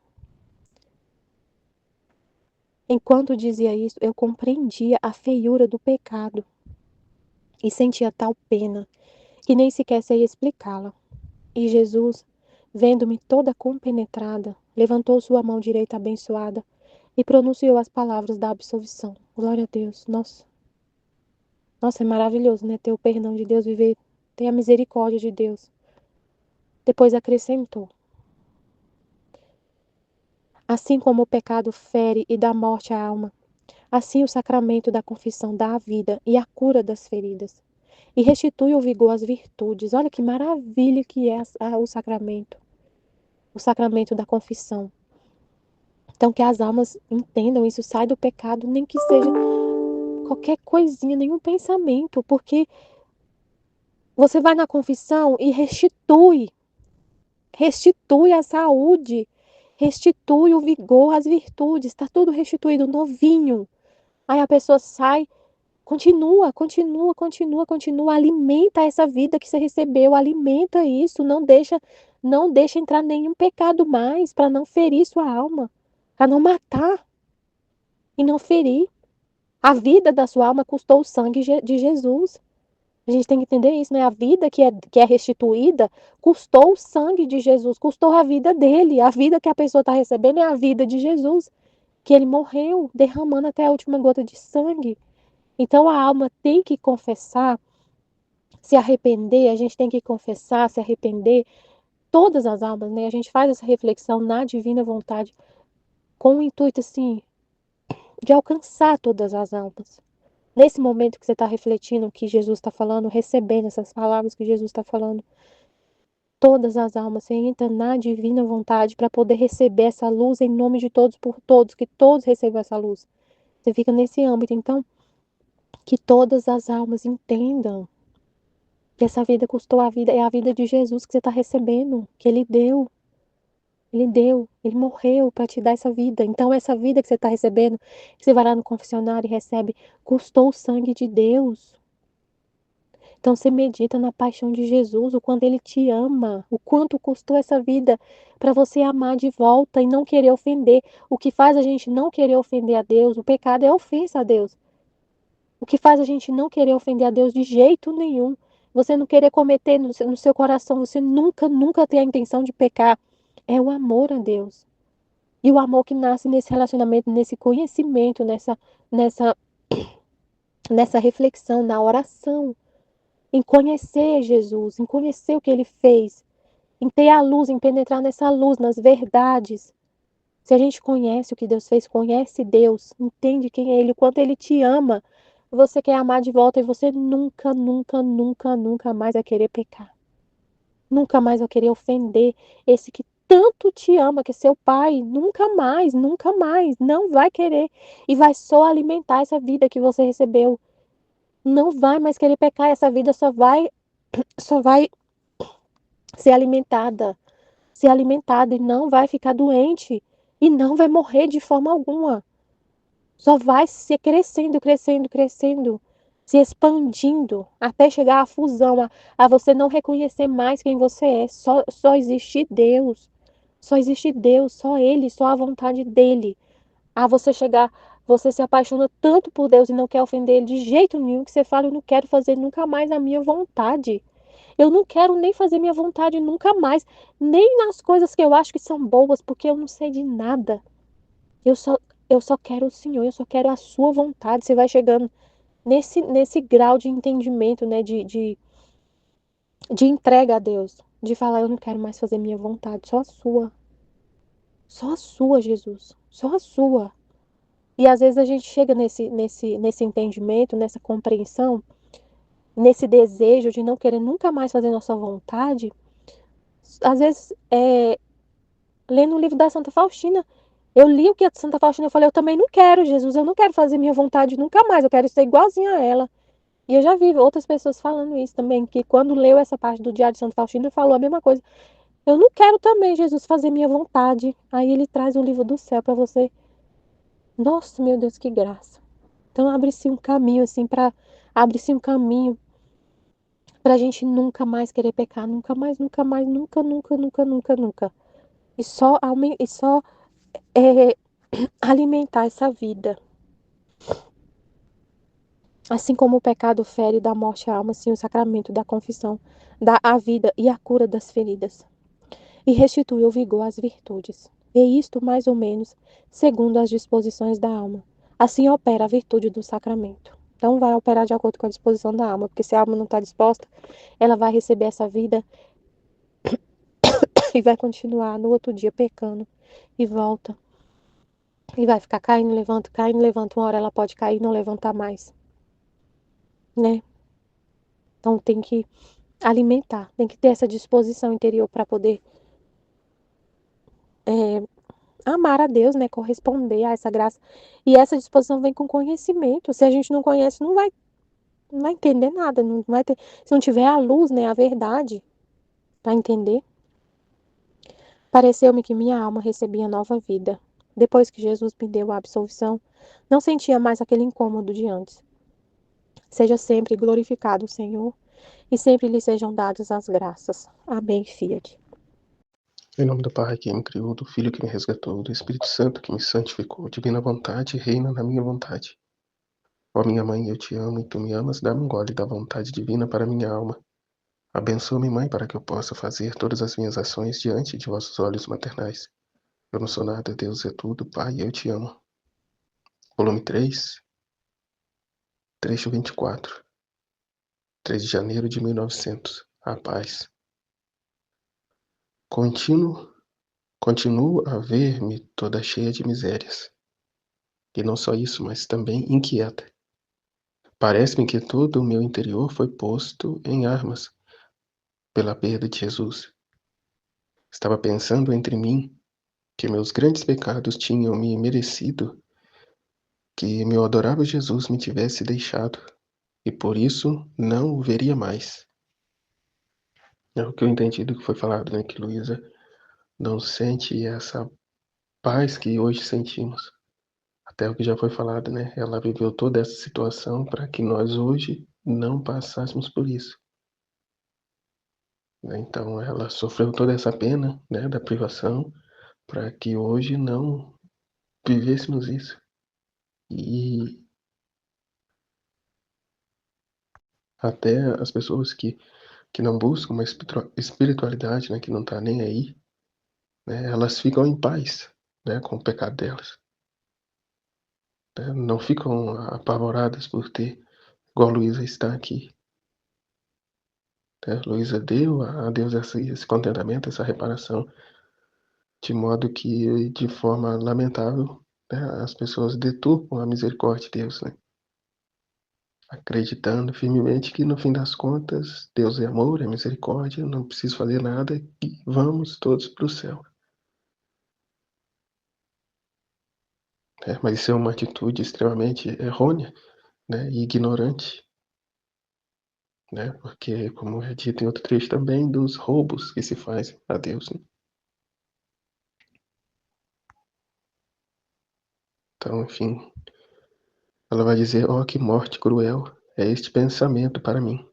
Enquanto dizia isso, eu compreendia a feiura do pecado e sentia tal pena que nem sequer sei explicá-la. E Jesus, vendo-me toda compenetrada, levantou sua mão direita abençoada e pronunciou as palavras da absolvição. Glória a Deus. Nossa, nossa, é maravilhoso, né? Ter o perdão de Deus, ter a misericórdia de Deus. Depois acrescentou: assim como o pecado fere e dá morte à alma, assim o sacramento da confissão dá a vida e a cura das feridas. E restitui o vigor às virtudes. Olha que maravilha que é o sacramento da confissão. Então, que as almas entendam isso, sai do pecado, nem que seja qualquer coisinha, nenhum pensamento, porque você vai na confissão e restitui a saúde, restitui o vigor, as virtudes, está tudo restituído, novinho. Aí a pessoa sai, continua, alimenta essa vida que você recebeu, alimenta isso, não deixa entrar nenhum pecado mais, para não ferir sua alma, para não matar e não ferir. A vida da sua alma custou o sangue de Jesus. A gente tem que entender isso, né? A vida que é restituída custou o sangue de Jesus, custou a vida dele. A vida que a pessoa está recebendo é a vida de Jesus, que ele morreu derramando até a última gota de sangue. Então a alma tem que confessar, se arrepender, a gente tem que confessar, se arrepender. Todas as almas, né? A gente faz essa reflexão na divina vontade com o intuito, assim, de alcançar todas as almas. Nesse momento que você está refletindo o que Jesus está falando, recebendo essas palavras que Jesus está falando, todas as almas, você entra na divina vontade para poder receber essa luz em nome de todos, por todos, que todos recebam essa luz. Você fica nesse âmbito, então, que todas as almas entendam que essa vida custou a vida, é a vida de Jesus que você está recebendo, que ele morreu para te dar essa vida. Então, essa vida que você está recebendo, que você vai lá no confessionário e recebe, custou o sangue de Deus. Então você medita na paixão de Jesus, o quanto ele te ama, o quanto custou essa vida para você amar de volta e não querer ofender. O que faz a gente não querer ofender a Deus, o pecado é a ofensa a Deus. O que faz a gente não querer ofender a Deus de jeito nenhum, você não querer cometer no seu coração, você nunca ter a intenção de pecar, é o amor a Deus. E o amor que nasce nesse relacionamento, nesse conhecimento, nessa, nessa reflexão, na oração, em conhecer Jesus, em conhecer o que ele fez, em ter a luz, em penetrar nessa luz, nas verdades. Se a gente conhece o que Deus fez, conhece Deus, entende quem é Ele, o quanto Ele te ama, você quer amar de volta e você nunca mais vai querer pecar. Nunca mais vou querer ofender esse que tanto te ama, que é seu pai. Nunca mais, nunca mais. Não vai querer. E vai só alimentar essa vida que você recebeu. Não vai mais querer pecar. Essa vida só vai ser alimentada. Ser alimentada e não vai ficar doente. E não vai morrer de forma alguma. Só vai se crescendo, crescendo, crescendo, se expandindo, até chegar à fusão, a você não reconhecer mais quem você é. Só existe Deus. Só existe Deus, só Ele, só a vontade dEle. A você chegar, você se apaixona tanto por Deus e não quer ofender Ele de jeito nenhum, que você fala, eu não quero fazer nunca mais a minha vontade. Eu não quero nem fazer minha vontade nunca mais, nem nas coisas que eu acho que são boas, porque eu não sei de nada. Eu só, eu só quero o Senhor, eu só quero a sua vontade. Você vai chegando nesse grau de entendimento, né? De entrega a Deus. De falar, eu não quero mais fazer minha vontade, só a sua. Só a sua, Jesus. Só a sua. E às vezes a gente chega nesse entendimento, nessa compreensão, nesse desejo de não querer nunca mais fazer nossa vontade. Às vezes, lendo o livro da Santa Faustina, eu li o que a Santa Faustina, eu falei, eu também não quero, Jesus, eu não quero fazer minha vontade nunca mais, eu quero ser igualzinha a ela. E eu já vi outras pessoas falando isso também, que quando leu essa parte do Diário de Santa Faustina, falou a mesma coisa. Eu não quero também, Jesus, fazer minha vontade. Aí ele traz o livro do céu para você. Nossa, meu Deus, que graça. Então abre-se um caminho assim para abre-se um caminho para a gente nunca mais querer pecar, nunca mais, nunca mais, nunca, nunca, nunca, nunca, nunca. E só é, alimentar essa vida. Assim como o pecado fere da morte a alma, assim o sacramento da confissão dá a vida e a cura das feridas, e restitui o vigor às virtudes. E isto, mais ou menos, segundo as disposições da alma. Assim opera a virtude do sacramento. Então, vai operar de acordo com a disposição da alma, porque se a alma não está disposta, ela vai receber essa vida e vai continuar no outro dia pecando e volta. E vai ficar caindo, levanta, caindo, levanta. Uma hora ela pode cair e não levantar mais, né? Então, tem que alimentar, tem que ter essa disposição interior para poder é, amar a Deus, né? Corresponder a essa graça. E essa disposição vem com conhecimento. Se a gente não conhece, não vai entender nada, não vai ter, se não tiver a luz, né, a verdade para entender. Pareceu-me que minha alma recebia nova vida. Depois que Jesus me deu a absolvição, não sentia mais aquele incômodo de antes. Seja sempre glorificado o Senhor e sempre lhe sejam dadas as graças. Amém, Fiat. Em nome do Pai que me criou, do Filho que me resgatou, do Espírito Santo que me santificou, divina vontade reina na minha vontade. Ó minha mãe, eu te amo e tu me amas, dá-me um gole da vontade divina para minha alma. Abençoa-me, mãe, para que eu possa fazer todas as minhas ações diante de vossos olhos maternais. Eu não sou nada, Deus é tudo, Pai, eu te amo. Volume 3, trecho 24, 3 de janeiro de 1900. A paz. Continuo a ver-me toda cheia de misérias. E não só isso, mas também inquieta. Parece-me que todo o meu interior foi posto em armas pela perda de Jesus. Estava pensando entre mim que meus grandes pecados tinham me merecido que meu adorável Jesus me tivesse deixado, e por isso não o veria mais. É o que eu entendi do que foi falado, né? Que Luísa não sente essa paz que hoje sentimos. Até o que já foi falado, né? Ela viveu toda essa situação para que nós hoje não passássemos por isso. Então ela sofreu toda essa pena, né, da privação, para que hoje não vivêssemos isso. E até as pessoas que não buscam uma espiritualidade, né, que não está nem aí, né, elas ficam em paz, né, com o pecado delas. Né, não ficam apavoradas por ter, igual a Luísa está aqui. Né, Luísa deu a Deus esse contentamento, essa reparação, de modo que, de forma lamentável, né, as pessoas deturpam a misericórdia de Deus, né? acreditando firmemente que no fim das contas Deus é amor, é misericórdia, não preciso fazer nada e vamos todos para o céu. Mas isso é uma atitude extremamente errônea, né, e ignorante, né, porque, como é dito em outro trecho também, dos roubos que se fazem a Deus, né? Então, enfim, ela vai dizer: oh, que morte cruel é este pensamento para mim.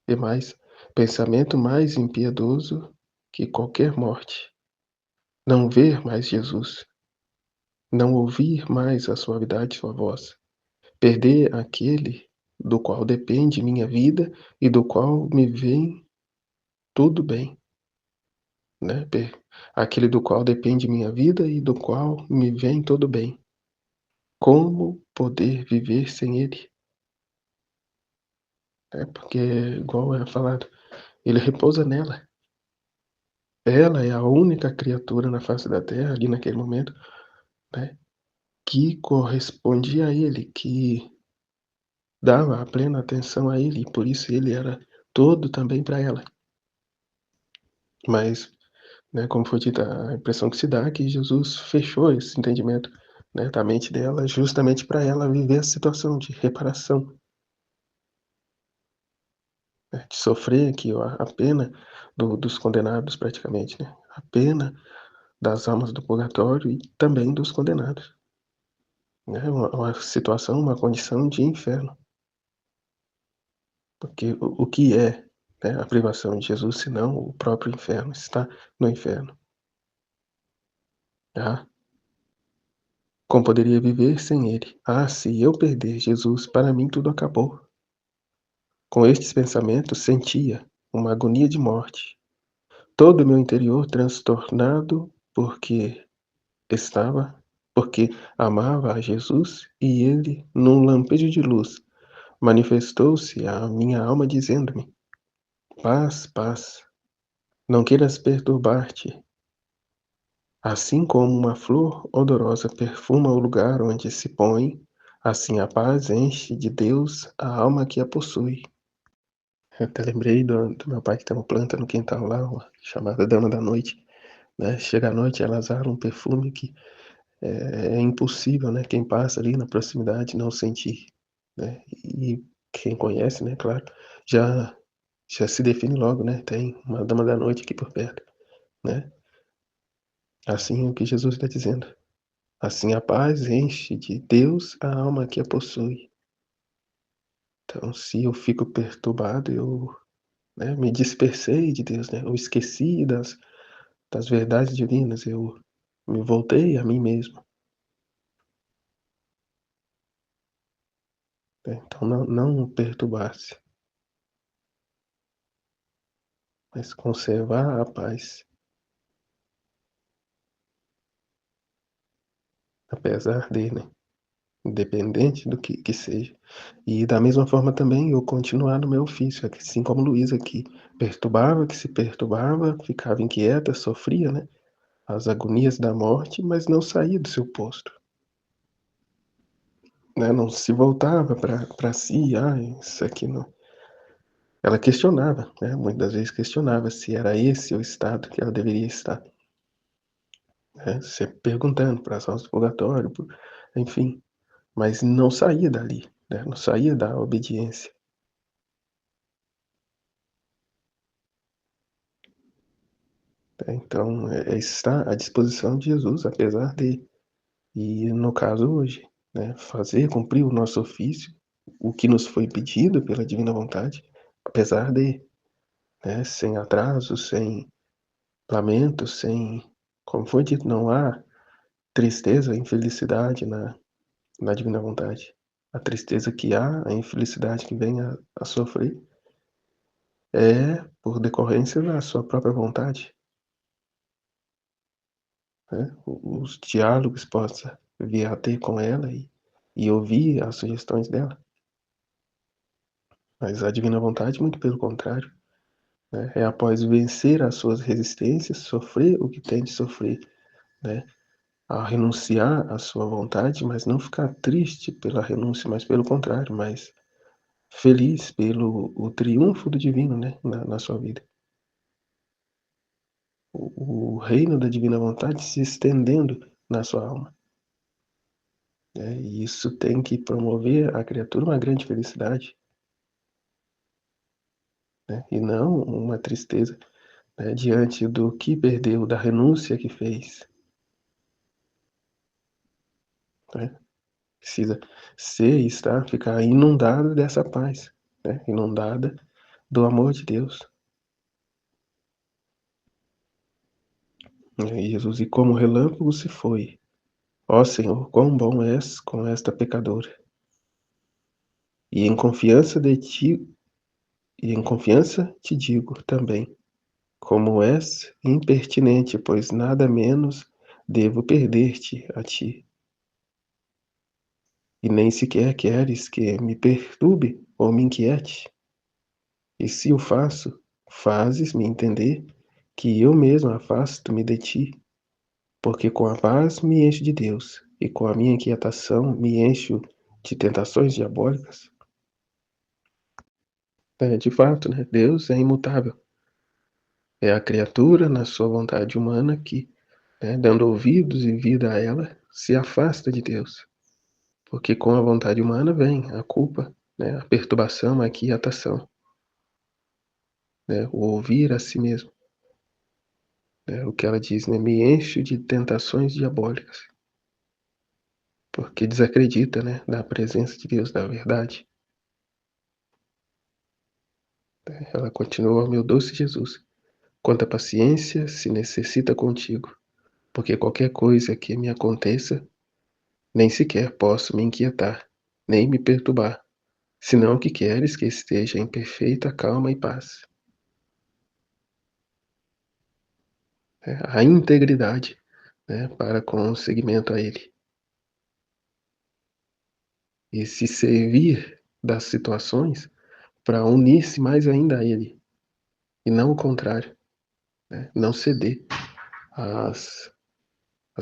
E mais, pensamento mais impiedoso que qualquer morte. Não ver mais Jesus, não ouvir mais a suavidade de sua voz, perder aquele do qual depende minha vida e do qual me vem tudo bem, né? Aquele do qual depende minha vida e do qual me vem tudo bem. Como poder viver sem ele? Porque, igual é falado, ele repousa nela. Ela é a única criatura na face da terra, ali naquele momento, né, que correspondia a ele, que dava a plena atenção a ele, e por isso ele era todo também para ela. Mas, né, como foi dita, a impressão que se dá é que Jesus fechou esse entendimento, né, da mente dela, justamente para ela viver a situação de reparação, né, de sofrer aqui a pena dos condenados, praticamente, né, a pena das almas do purgatório e também dos condenados, né, uma situação, uma condição de inferno. Porque o que é, né, a privação de Jesus, senão o próprio inferno, está no inferno. Ah, como poderia viver sem ele? Ah, se eu perder Jesus, para mim tudo acabou. Com estes pensamentos sentia uma agonia de morte. Todo o meu interior transtornado estava, porque amava a Jesus e ele, num lampejo de luz, manifestou-se à minha alma dizendo-me: paz, paz, não queiras perturbar-te. Assim como uma flor odorosa perfuma o lugar onde se põe, assim a paz enche de Deus a alma que a possui. Eu até lembrei do meu pai que tem uma planta no quintal lá, uma chamada Dama da Noite, né? Chega à noite, ela exala um perfume que é impossível, né? Quem passa ali na proximidade não sentir, né? E quem conhece, né? Claro, já já se define logo, né? Tem uma Dama da Noite aqui por perto, né? Assim é o que Jesus está dizendo. Assim a paz enche de Deus a alma que a possui. Então, se eu fico perturbado, eu, né, me dispersei de Deus, né? Eu esqueci das verdades divinas, eu me voltei a mim mesmo, né? Então, não perturbar-se, mas conservar a paz, apesar de, né? Independente do que seja. E da mesma forma também eu continuar no meu ofício, assim como Luísa que perturbava, que se perturbava, ficava inquieta, sofria, né? As agonias da morte, mas não saía do seu posto, né? Não se voltava para si, isso aqui não. Ela questionava, né? Muitas vezes questionava se era esse o estado que ela deveria estar, né? Sempre perguntando para as almas do purgatório, enfim, mas não saía dali, né? Não saía da obediência. Então, está à disposição de Jesus, apesar de, e no caso hoje, né, fazer, cumprir o nosso ofício, o que nos foi pedido pela divina vontade, apesar de, né, sem atraso, sem lamento, sem, como foi dito, não há tristeza, infelicidade na divina vontade. A tristeza que há, a infelicidade que vem a sofrer, é por decorrência da sua própria vontade, né? Os diálogos possa vir a ter com ela e ouvir as sugestões dela. Mas a divina vontade, muito pelo contrário, né? É após vencer as suas resistências, sofrer o que tem de sofrer, né? A renunciar à sua vontade, mas não ficar triste pela renúncia, mas pelo contrário, mas feliz pelo o triunfo do divino, né, na sua vida. O reino da divina vontade se estendendo na sua alma. E isso tem que promover à criatura uma grande felicidade, né, e não uma tristeza, né, diante do que perdeu, da renúncia que fez. Né? Precisa ser e estar, ficar inundado dessa paz, né, inundada do amor de Deus. E Jesus, e como relâmpago se foi. Ó Senhor, quão bom és com esta pecadora. E em confiança de ti, e em confiança te digo também, como és impertinente, pois nada menos devo perder-te a ti. E nem sequer queres que me perturbe ou me inquiete. E se o faço, fazes-me entender que eu mesmo afasto-me de ti, porque com a paz me encho de Deus, e com a minha inquietação me encho de tentações diabólicas. De fato, né, Deus é imutável. É a criatura, na sua vontade humana, que, né, dando ouvidos e vida a ela, se afasta de Deus. Porque com a vontade humana vem a culpa, né, a perturbação, a inquietação, né, o ouvir a si mesmo. O que ela diz, né, me encho de tentações diabólicas. Porque desacredita, né, da presença de Deus, da verdade. Ela continua, meu doce Jesus, quanta paciência se necessita contigo, porque qualquer coisa que me aconteça, nem sequer posso me inquietar, nem me perturbar, senão que queres que esteja em perfeita calma e paz. A integridade, né, para com o seguimento a Ele. E se servir das situações para unir-se mais ainda a Ele, e não o contrário, né, não ceder às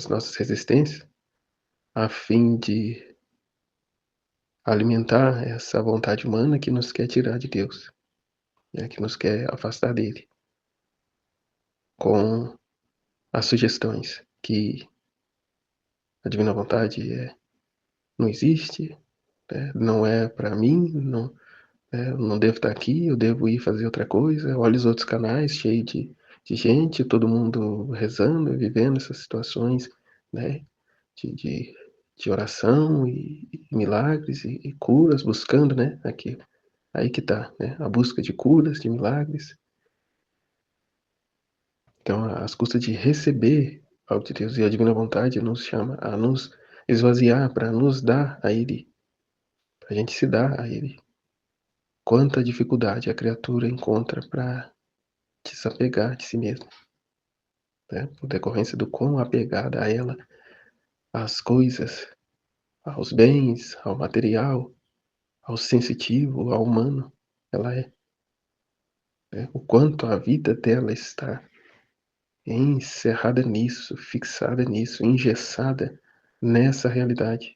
nossas resistências, a fim de alimentar essa vontade humana que nos quer tirar de Deus, né, que nos quer afastar dele, com as sugestões que a divina vontade não existe, né, não é para mim, não, eu não devo estar aqui, eu devo ir fazer outra coisa. Olha os outros canais cheios de gente, todo mundo rezando, vivendo essas situações, né, de, de, de oração e milagres e curas, buscando, né, aqui. Aí que tá, né, a busca de curas, de milagres. Então, às custas de receber algo de Deus, e a divina vontade nos chama a nos esvaziar para nos dar a Ele, para a gente se dar a Ele. Quanta dificuldade a criatura encontra para desapegar de si mesma, né? Por decorrência do quão apegada a ela, às coisas, aos bens, ao material, ao sensitivo, ao humano, ela é. Né? O quanto a vida dela está encerrada nisso, fixada nisso, engessada nessa realidade.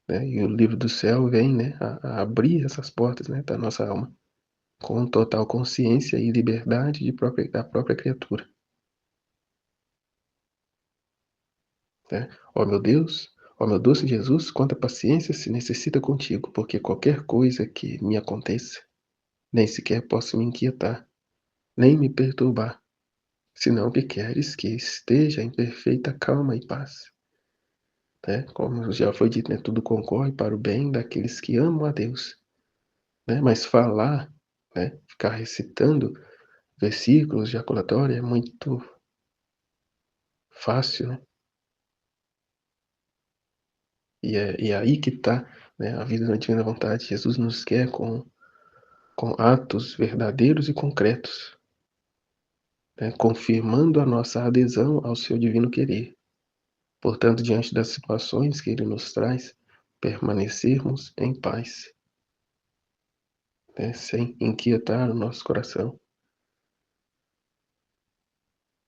Né? E o livro do céu vem, né, a abrir essas portas, né, da nossa alma, com total consciência e liberdade da própria criatura. Né? Ó meu Deus, ó meu doce Jesus, quanta paciência se necessita contigo, porque qualquer coisa que me aconteça, nem sequer posso me inquietar, nem me perturbar, senão que queres que esteja em perfeita calma e paz. Né? Como já foi dito, né? Tudo concorre para o bem daqueles que amam a Deus. Né? Mas falar, né? Ficar recitando versículos de jaculatória é muito fácil, né? E é aí que está, né, a vida na divina vontade. Jesus nos quer com atos verdadeiros e concretos, né? Confirmando a nossa adesão ao seu divino querer. Portanto, diante das situações que ele nos traz, permanecermos em paz, né? Sem inquietar o nosso coração.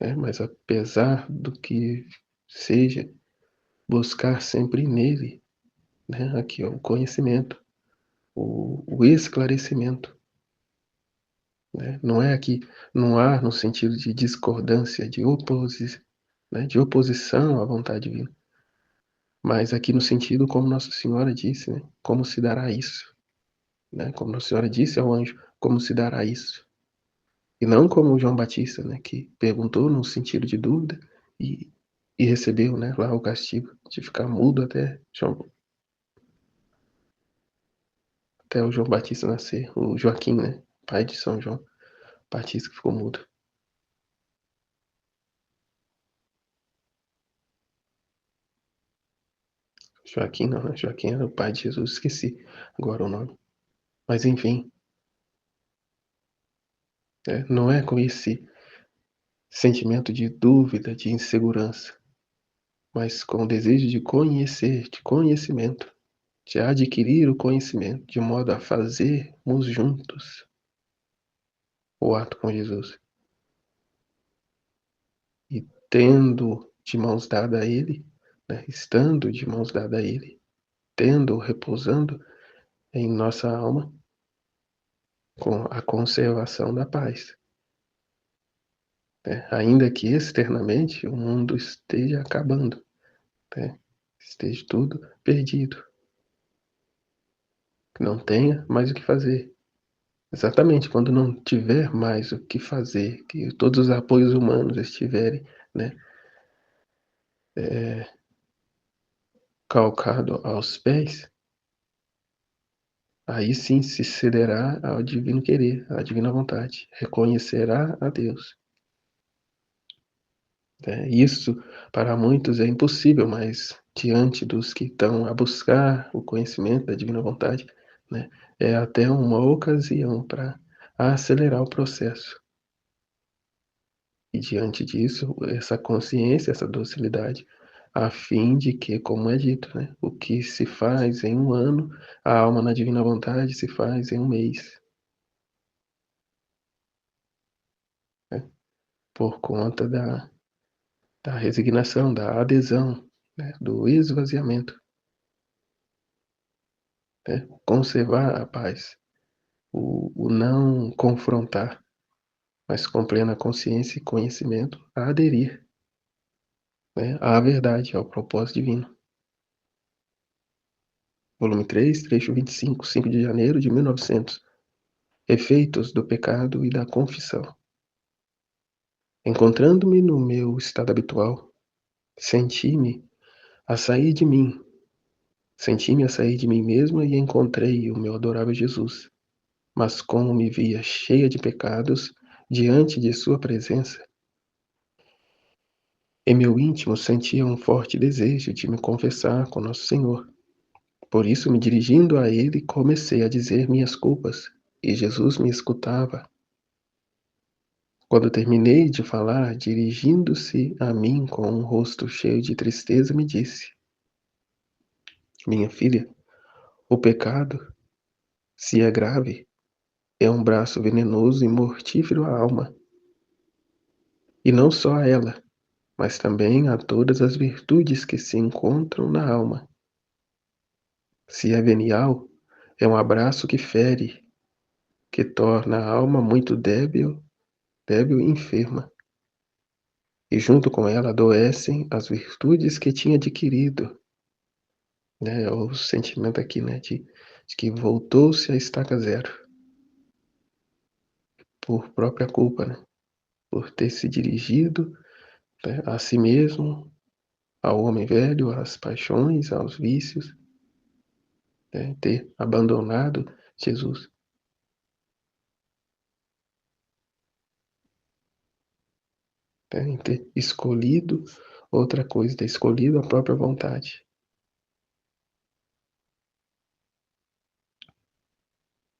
Né? Mas apesar do que seja, buscar sempre nele, né? Aqui ó, o conhecimento, o esclarecimento, né? Não é aqui, não há no sentido de discordância, né, de oposição à vontade divina, mas aqui no sentido como Nossa Senhora disse, né? Como se dará isso, né? Como Nossa Senhora disse ao anjo, como se dará isso? E não como João Batista, né? Que perguntou no sentido de dúvida e, e recebeu, né? Lá o castigo de ficar mudo até o João Batista nascer, o Joaquim, né? Pai de São João Batista que ficou mudo. Joaquim não, né? Joaquim era o pai de Jesus, esqueci agora o nome. Mas enfim, não é com esse sentimento de dúvida, de insegurança, mas com o desejo de conhecer, de conhecimento, de adquirir o conhecimento, de modo a fazermos juntos o ato com Jesus. E tendo de mãos dadas a Ele, né, estando de mãos dadas a Ele, tendo, repousando em nossa alma, com a conservação da paz. Né? Ainda que externamente o mundo esteja acabando, né? Esteja tudo perdido, que não tenha mais o que fazer. Exatamente, quando não tiver mais o que fazer, que todos os apoios humanos estiverem, né, calcado aos pés, aí sim se cederá ao divino querer, à divina vontade, reconhecerá a Deus. Isso para muitos é impossível, mas diante dos que estão a buscar o conhecimento da divina vontade, né, é até uma ocasião para acelerar o processo. E diante disso, essa consciência, essa docilidade, a fim de que, como é dito, né, o que se faz em um ano, a alma na divina vontade se faz em um mês. Né, por conta da resignação, da adesão, né, do esvaziamento. Né, conservar a paz, o não confrontar, mas com plena consciência e conhecimento, a aderir, né, à verdade, ao propósito divino. Volume 3, trecho 25, 5 de janeiro de 1900. Efeitos do pecado e da confissão. Encontrando-me no meu estado habitual, senti-me a sair de mim. Senti-me a sair de mim mesma e encontrei o meu adorável Jesus. Mas como me via cheia de pecados diante de sua presença, em meu íntimo sentia um forte desejo de me confessar com Nosso Senhor. Por isso, me dirigindo a Ele, comecei a dizer minhas culpas, e Jesus me escutava. Quando terminei de falar, dirigindo-se a mim com um rosto cheio de tristeza, me disse: Minha filha, o pecado, se é grave, é um braço venenoso e mortífero à alma. E não só a ela, mas também a todas as virtudes que se encontram na alma. Se é venial, é um abraço que fere, que torna a alma muito débil, débil e enferma. E junto com ela adoecem as virtudes que tinha adquirido. Né? É o sentimento aqui, né, de que voltou-se à estaca zero. Por própria culpa, né? Por ter se dirigido, né, a si mesmo, ao homem velho, às paixões, aos vícios, né? Ter abandonado Jesus. Né? Em ter escolhido outra coisa, ter escolhido a própria vontade.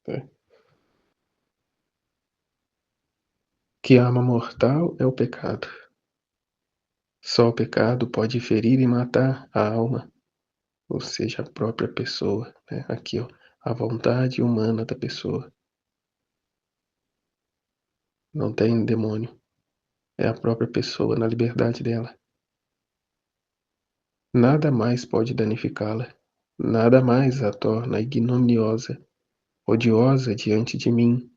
Né? Que a arma mortal é o pecado. Só o pecado pode ferir e matar a alma, ou seja, a própria pessoa. Né? Aqui, ó, a vontade humana da pessoa. Não tem demônio. É a própria pessoa na liberdade dela. Nada mais pode danificá-la. Nada mais a torna ignominiosa odiosa diante de mim,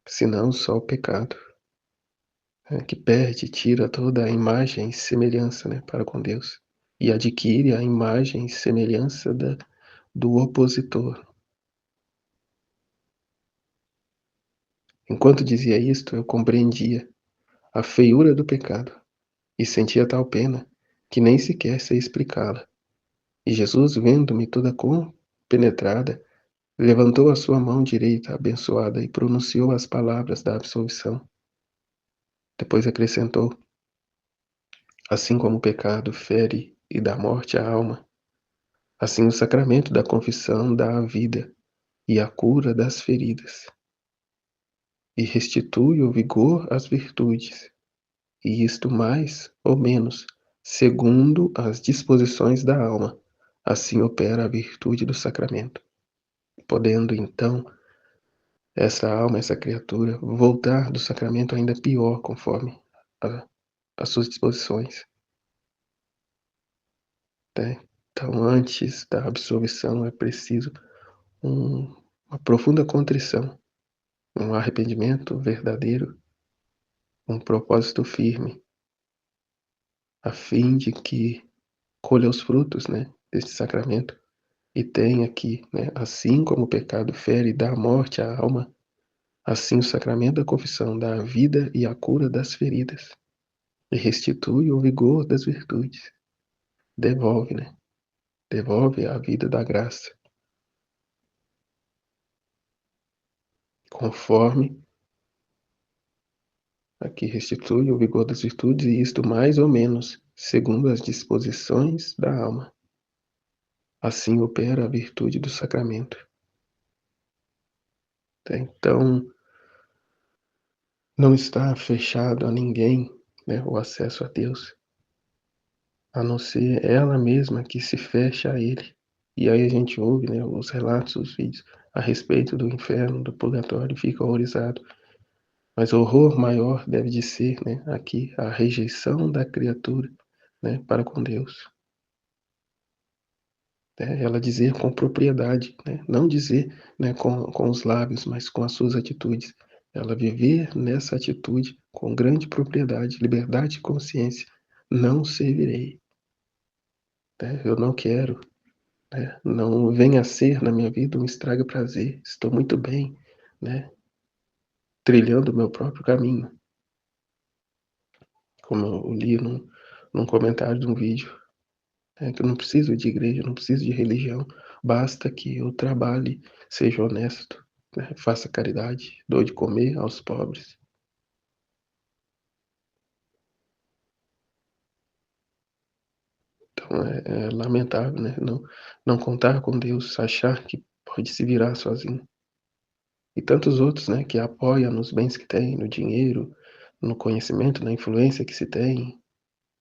senão só o pecado, que perde, tira toda a imagem e semelhança, né, para com Deus, e adquire a imagem e semelhança do opositor. Enquanto dizia isto, eu compreendia a feiura do pecado e sentia tal pena que nem sequer sei explicá-la. E Jesus, vendo-me toda compenetrada, levantou a sua mão direita abençoada e pronunciou as palavras da absolvição. Depois acrescentou: assim como o pecado fere e dá morte à alma, assim o sacramento da confissão dá a vida e a cura das feridas, e restitui o vigor às virtudes, e isto mais ou menos, segundo as disposições da alma. Assim opera a virtude do sacramento, podendo então essa alma, essa criatura, voltar do sacramento ainda pior, conforme as suas disposições. Né? Então, antes da absolvição, é preciso uma profunda contrição, um arrependimento verdadeiro, um propósito firme, a fim de que colha os frutos, né, deste sacramento e tenha aqui, né, assim como o pecado fere e dá morte à alma, assim o sacramento da confissão dá a vida e a cura das feridas e restitui o vigor das virtudes. Devolve, né? Devolve a vida da graça, conforme aqui restitui o vigor das virtudes, e isto mais ou menos, segundo as disposições da alma. Assim opera a virtude do sacramento. Então, não está fechado a ninguém, né, o acesso a Deus, a não ser ela mesma que se fecha a Ele. E aí a gente ouve, né, os relatos, os vídeos a respeito do inferno, do purgatório, e fica horrorizado. Mas o horror maior deve de ser, né, aqui, a rejeição da criatura, né, para com Deus. Ela dizer com propriedade, né, não dizer, né, com os lábios, mas com as suas atitudes. Ela viver nessa atitude com grande propriedade, liberdade de consciência. Não servirei. Né, eu não quero. Né, não venha a ser na minha vida um estraga prazer. Estou muito bem, né, trilhando o meu próprio caminho. Como eu li num comentário de um vídeo, que eu não preciso de igreja, não preciso de religião, basta que eu trabalhe, seja honesto, né, faça caridade, dou de comer aos pobres. Então é lamentável, né, não contar com Deus, achar que pode se virar sozinho. E tantos outros, né, que apoiam nos bens que tem, no dinheiro, no conhecimento, na influência que se tem,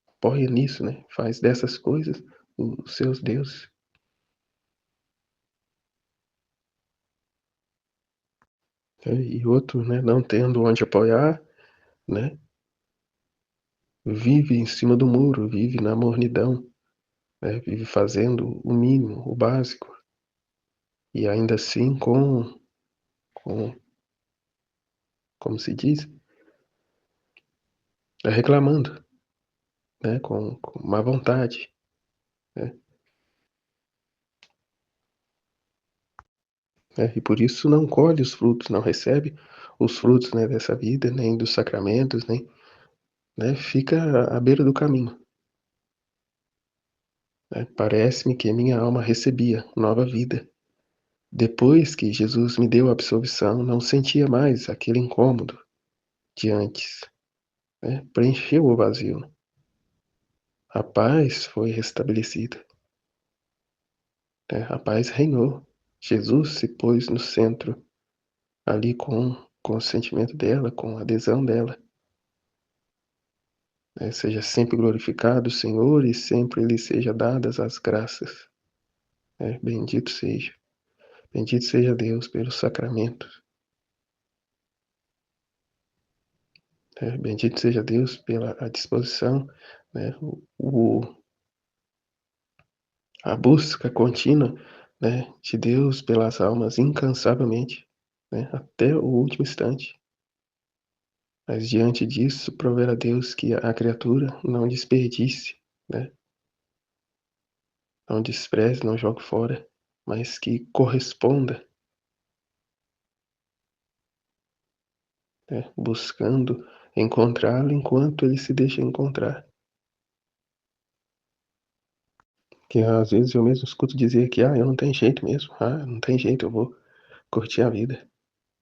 apoia nisso, né, faz dessas coisas os seus deuses. E outro, né, não tendo onde apoiar, né, vive em cima do muro, vive na mornidão, né, vive fazendo o mínimo, o básico, e ainda assim com como se diz, reclamando, né, com má vontade, né, e por isso não colhe os frutos, não recebe os frutos, né, dessa vida, nem dos sacramentos, nem, né, fica à beira do caminho. Né, parece-me que minha alma recebia nova vida. Depois que Jesus me deu a absolvição, não sentia mais aquele incômodo de antes, né? Preencheu o vazio. A paz foi restabelecida, né? A paz reinou. Jesus se pôs no centro, ali com o sentimento dela, com a adesão dela. Né? Seja sempre glorificado o Senhor e sempre lhe seja dadas as graças. Né? Bendito seja. Bendito seja Deus pelos sacramentos. Bendito seja Deus pela a disposição, né? A busca contínua, né, de Deus pelas almas incansavelmente, né, até o último instante. Mas diante disso, prover a Deus que a criatura não desperdice, né, não despreze, não jogue fora, mas que corresponda, né, buscando encontrá-lo enquanto ele se deixa encontrar. Que às vezes eu mesmo escuto dizer que, eu não tenho jeito mesmo, não tem jeito, eu vou curtir a vida.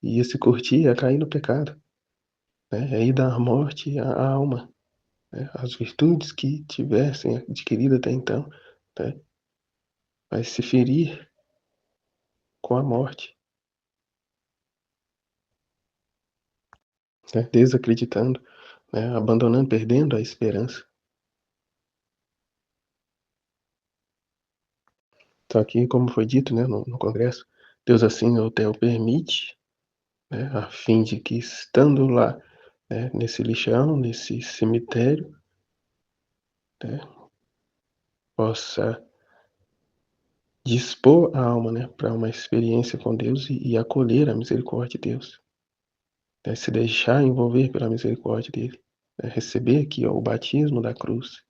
E esse curtir é cair no pecado, né, é ir dar morte à alma, né, as virtudes que tivessem adquirido até então, né, vai se ferir com a morte, né, desacreditando, né, abandonando, perdendo a esperança. Só que, como foi dito, né, no congresso, Deus assim o permite, né, a fim de que estando lá, né, nesse lixão, nesse cemitério, né, possa dispor a alma, né, para uma experiência com Deus e acolher a misericórdia de Deus, né, se deixar envolver pela misericórdia dele, né, receber aqui o batismo da cruz.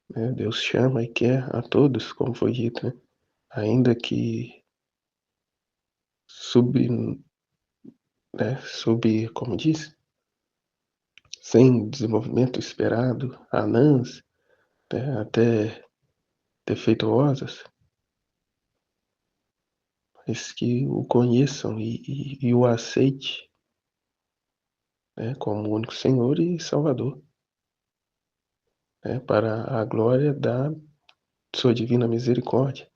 Né, Deus chama e quer a todos, como foi dito, né, ainda que como diz, sem desenvolvimento esperado, anãs, né, até defeituosas, mas que o conheçam e o aceite, né, como único Senhor e Salvador, né, para a glória da sua divina misericórdia.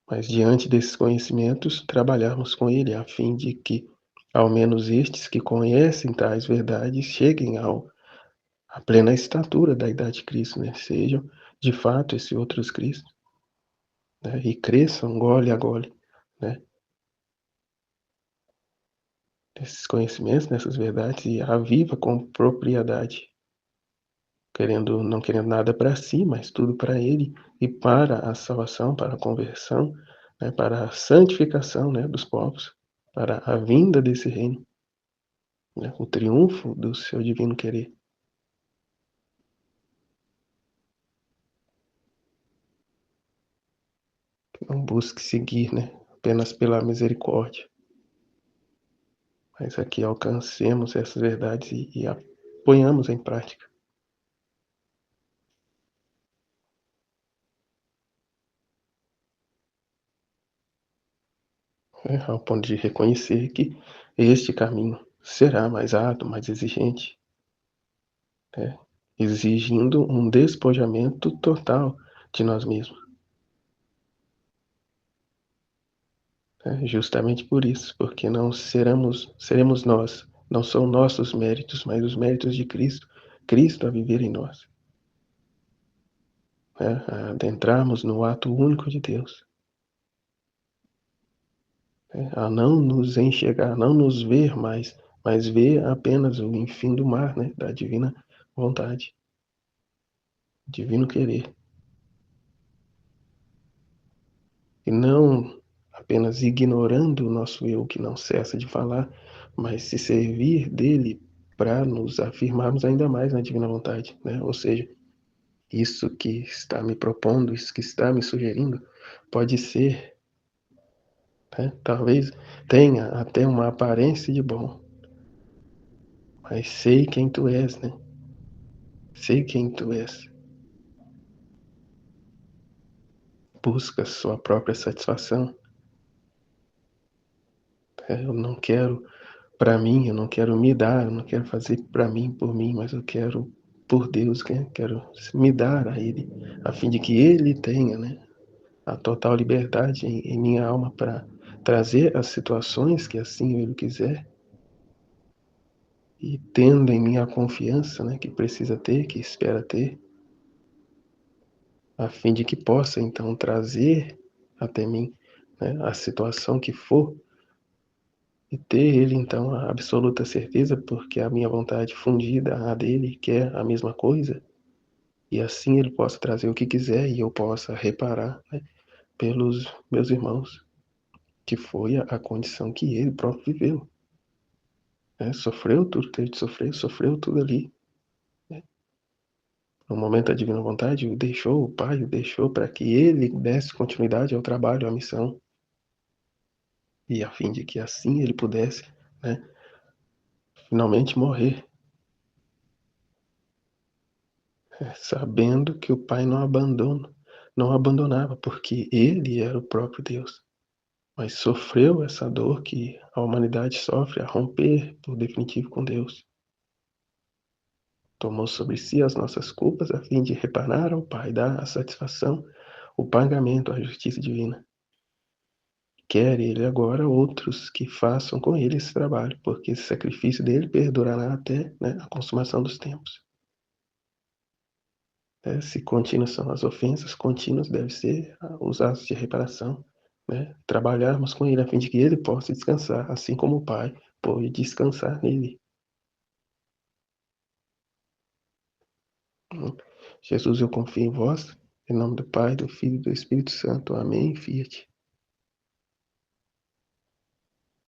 Mas diante desses conhecimentos, trabalharmos com ele, a fim de que, ao menos estes que conhecem tais verdades, cheguem à plena estatura da idade de Cristo, né? Sejam, de fato, esses outros Cristos, né? E cresçam gole a gole, né? Esses conhecimentos, nessas verdades, e a viva com propriedade, não querendo nada para si, mas tudo para ele e para a salvação, para a conversão, né, para a santificação, né, dos povos, para a vinda desse reino, né, o triunfo do seu divino querer. Não busque seguir, né, apenas pela misericórdia, mas aqui alcancemos essas verdades e a ponhamos em prática. Ao ponto de reconhecer que este caminho será mais árduo, mais exigente, né, exigindo um despojamento total de nós mesmos. Justamente por isso, porque não seremos nós, não são nossos méritos, mas os méritos de Cristo, Cristo a viver em nós. A adentrarmos no ato único de Deus, a não nos enxergar, não nos ver mais, mas ver apenas o enfim do mar, né, da divina vontade, divino querer. E não apenas ignorando o nosso eu que não cessa de falar, mas se servir dele para nos afirmarmos ainda mais na divina vontade, né? Ou seja, isso que está me propondo, isso que está me sugerindo, pode ser, né, talvez tenha até uma aparência de bom, mas sei quem tu és, né? Sei quem tu és. Busca sua própria satisfação. Eu não quero para mim, eu não quero me dar, eu não quero fazer para mim, por mim, mas eu quero por Deus, né? Quero me dar a Ele, a fim de que Ele tenha, né, a total liberdade em minha alma para trazer as situações que assim Ele quiser, e tendo em mim a confiança, né, que precisa ter, que espera ter, a fim de que possa então trazer até mim, né, a situação que for, e ter ele então a absoluta certeza, porque a minha vontade fundida à dele quer a mesma coisa, e assim ele possa trazer o que quiser e eu possa reparar, né, pelos meus irmãos, que foi a condição que ele próprio viveu. Né? Sofreu tudo, teve de sofrer, sofreu tudo ali. Né? No momento da divina vontade, o deixou, o Pai o deixou para que ele desse continuidade ao trabalho, à missão, e a fim de que assim ele pudesse, né, finalmente morrer, sabendo que o Pai não abandonava, porque ele era o próprio Deus. Mas sofreu essa dor que a humanidade sofre a romper por definitivo com Deus. Tomou sobre si as nossas culpas a fim de reparar ao Pai, dar a satisfação, o pagamento à justiça divina. Quer ele agora outros que façam com ele esse trabalho, porque esse sacrifício dele perdurará até, né, a consumação dos tempos. Se contínuas são as ofensas, contínuos devem ser os atos de reparação. Né? Trabalharmos com ele a fim de que ele possa descansar, assim como o Pai pôde descansar nele. Jesus, eu confio em vós, em nome do Pai, do Filho e do Espírito Santo. Amém. Fiat.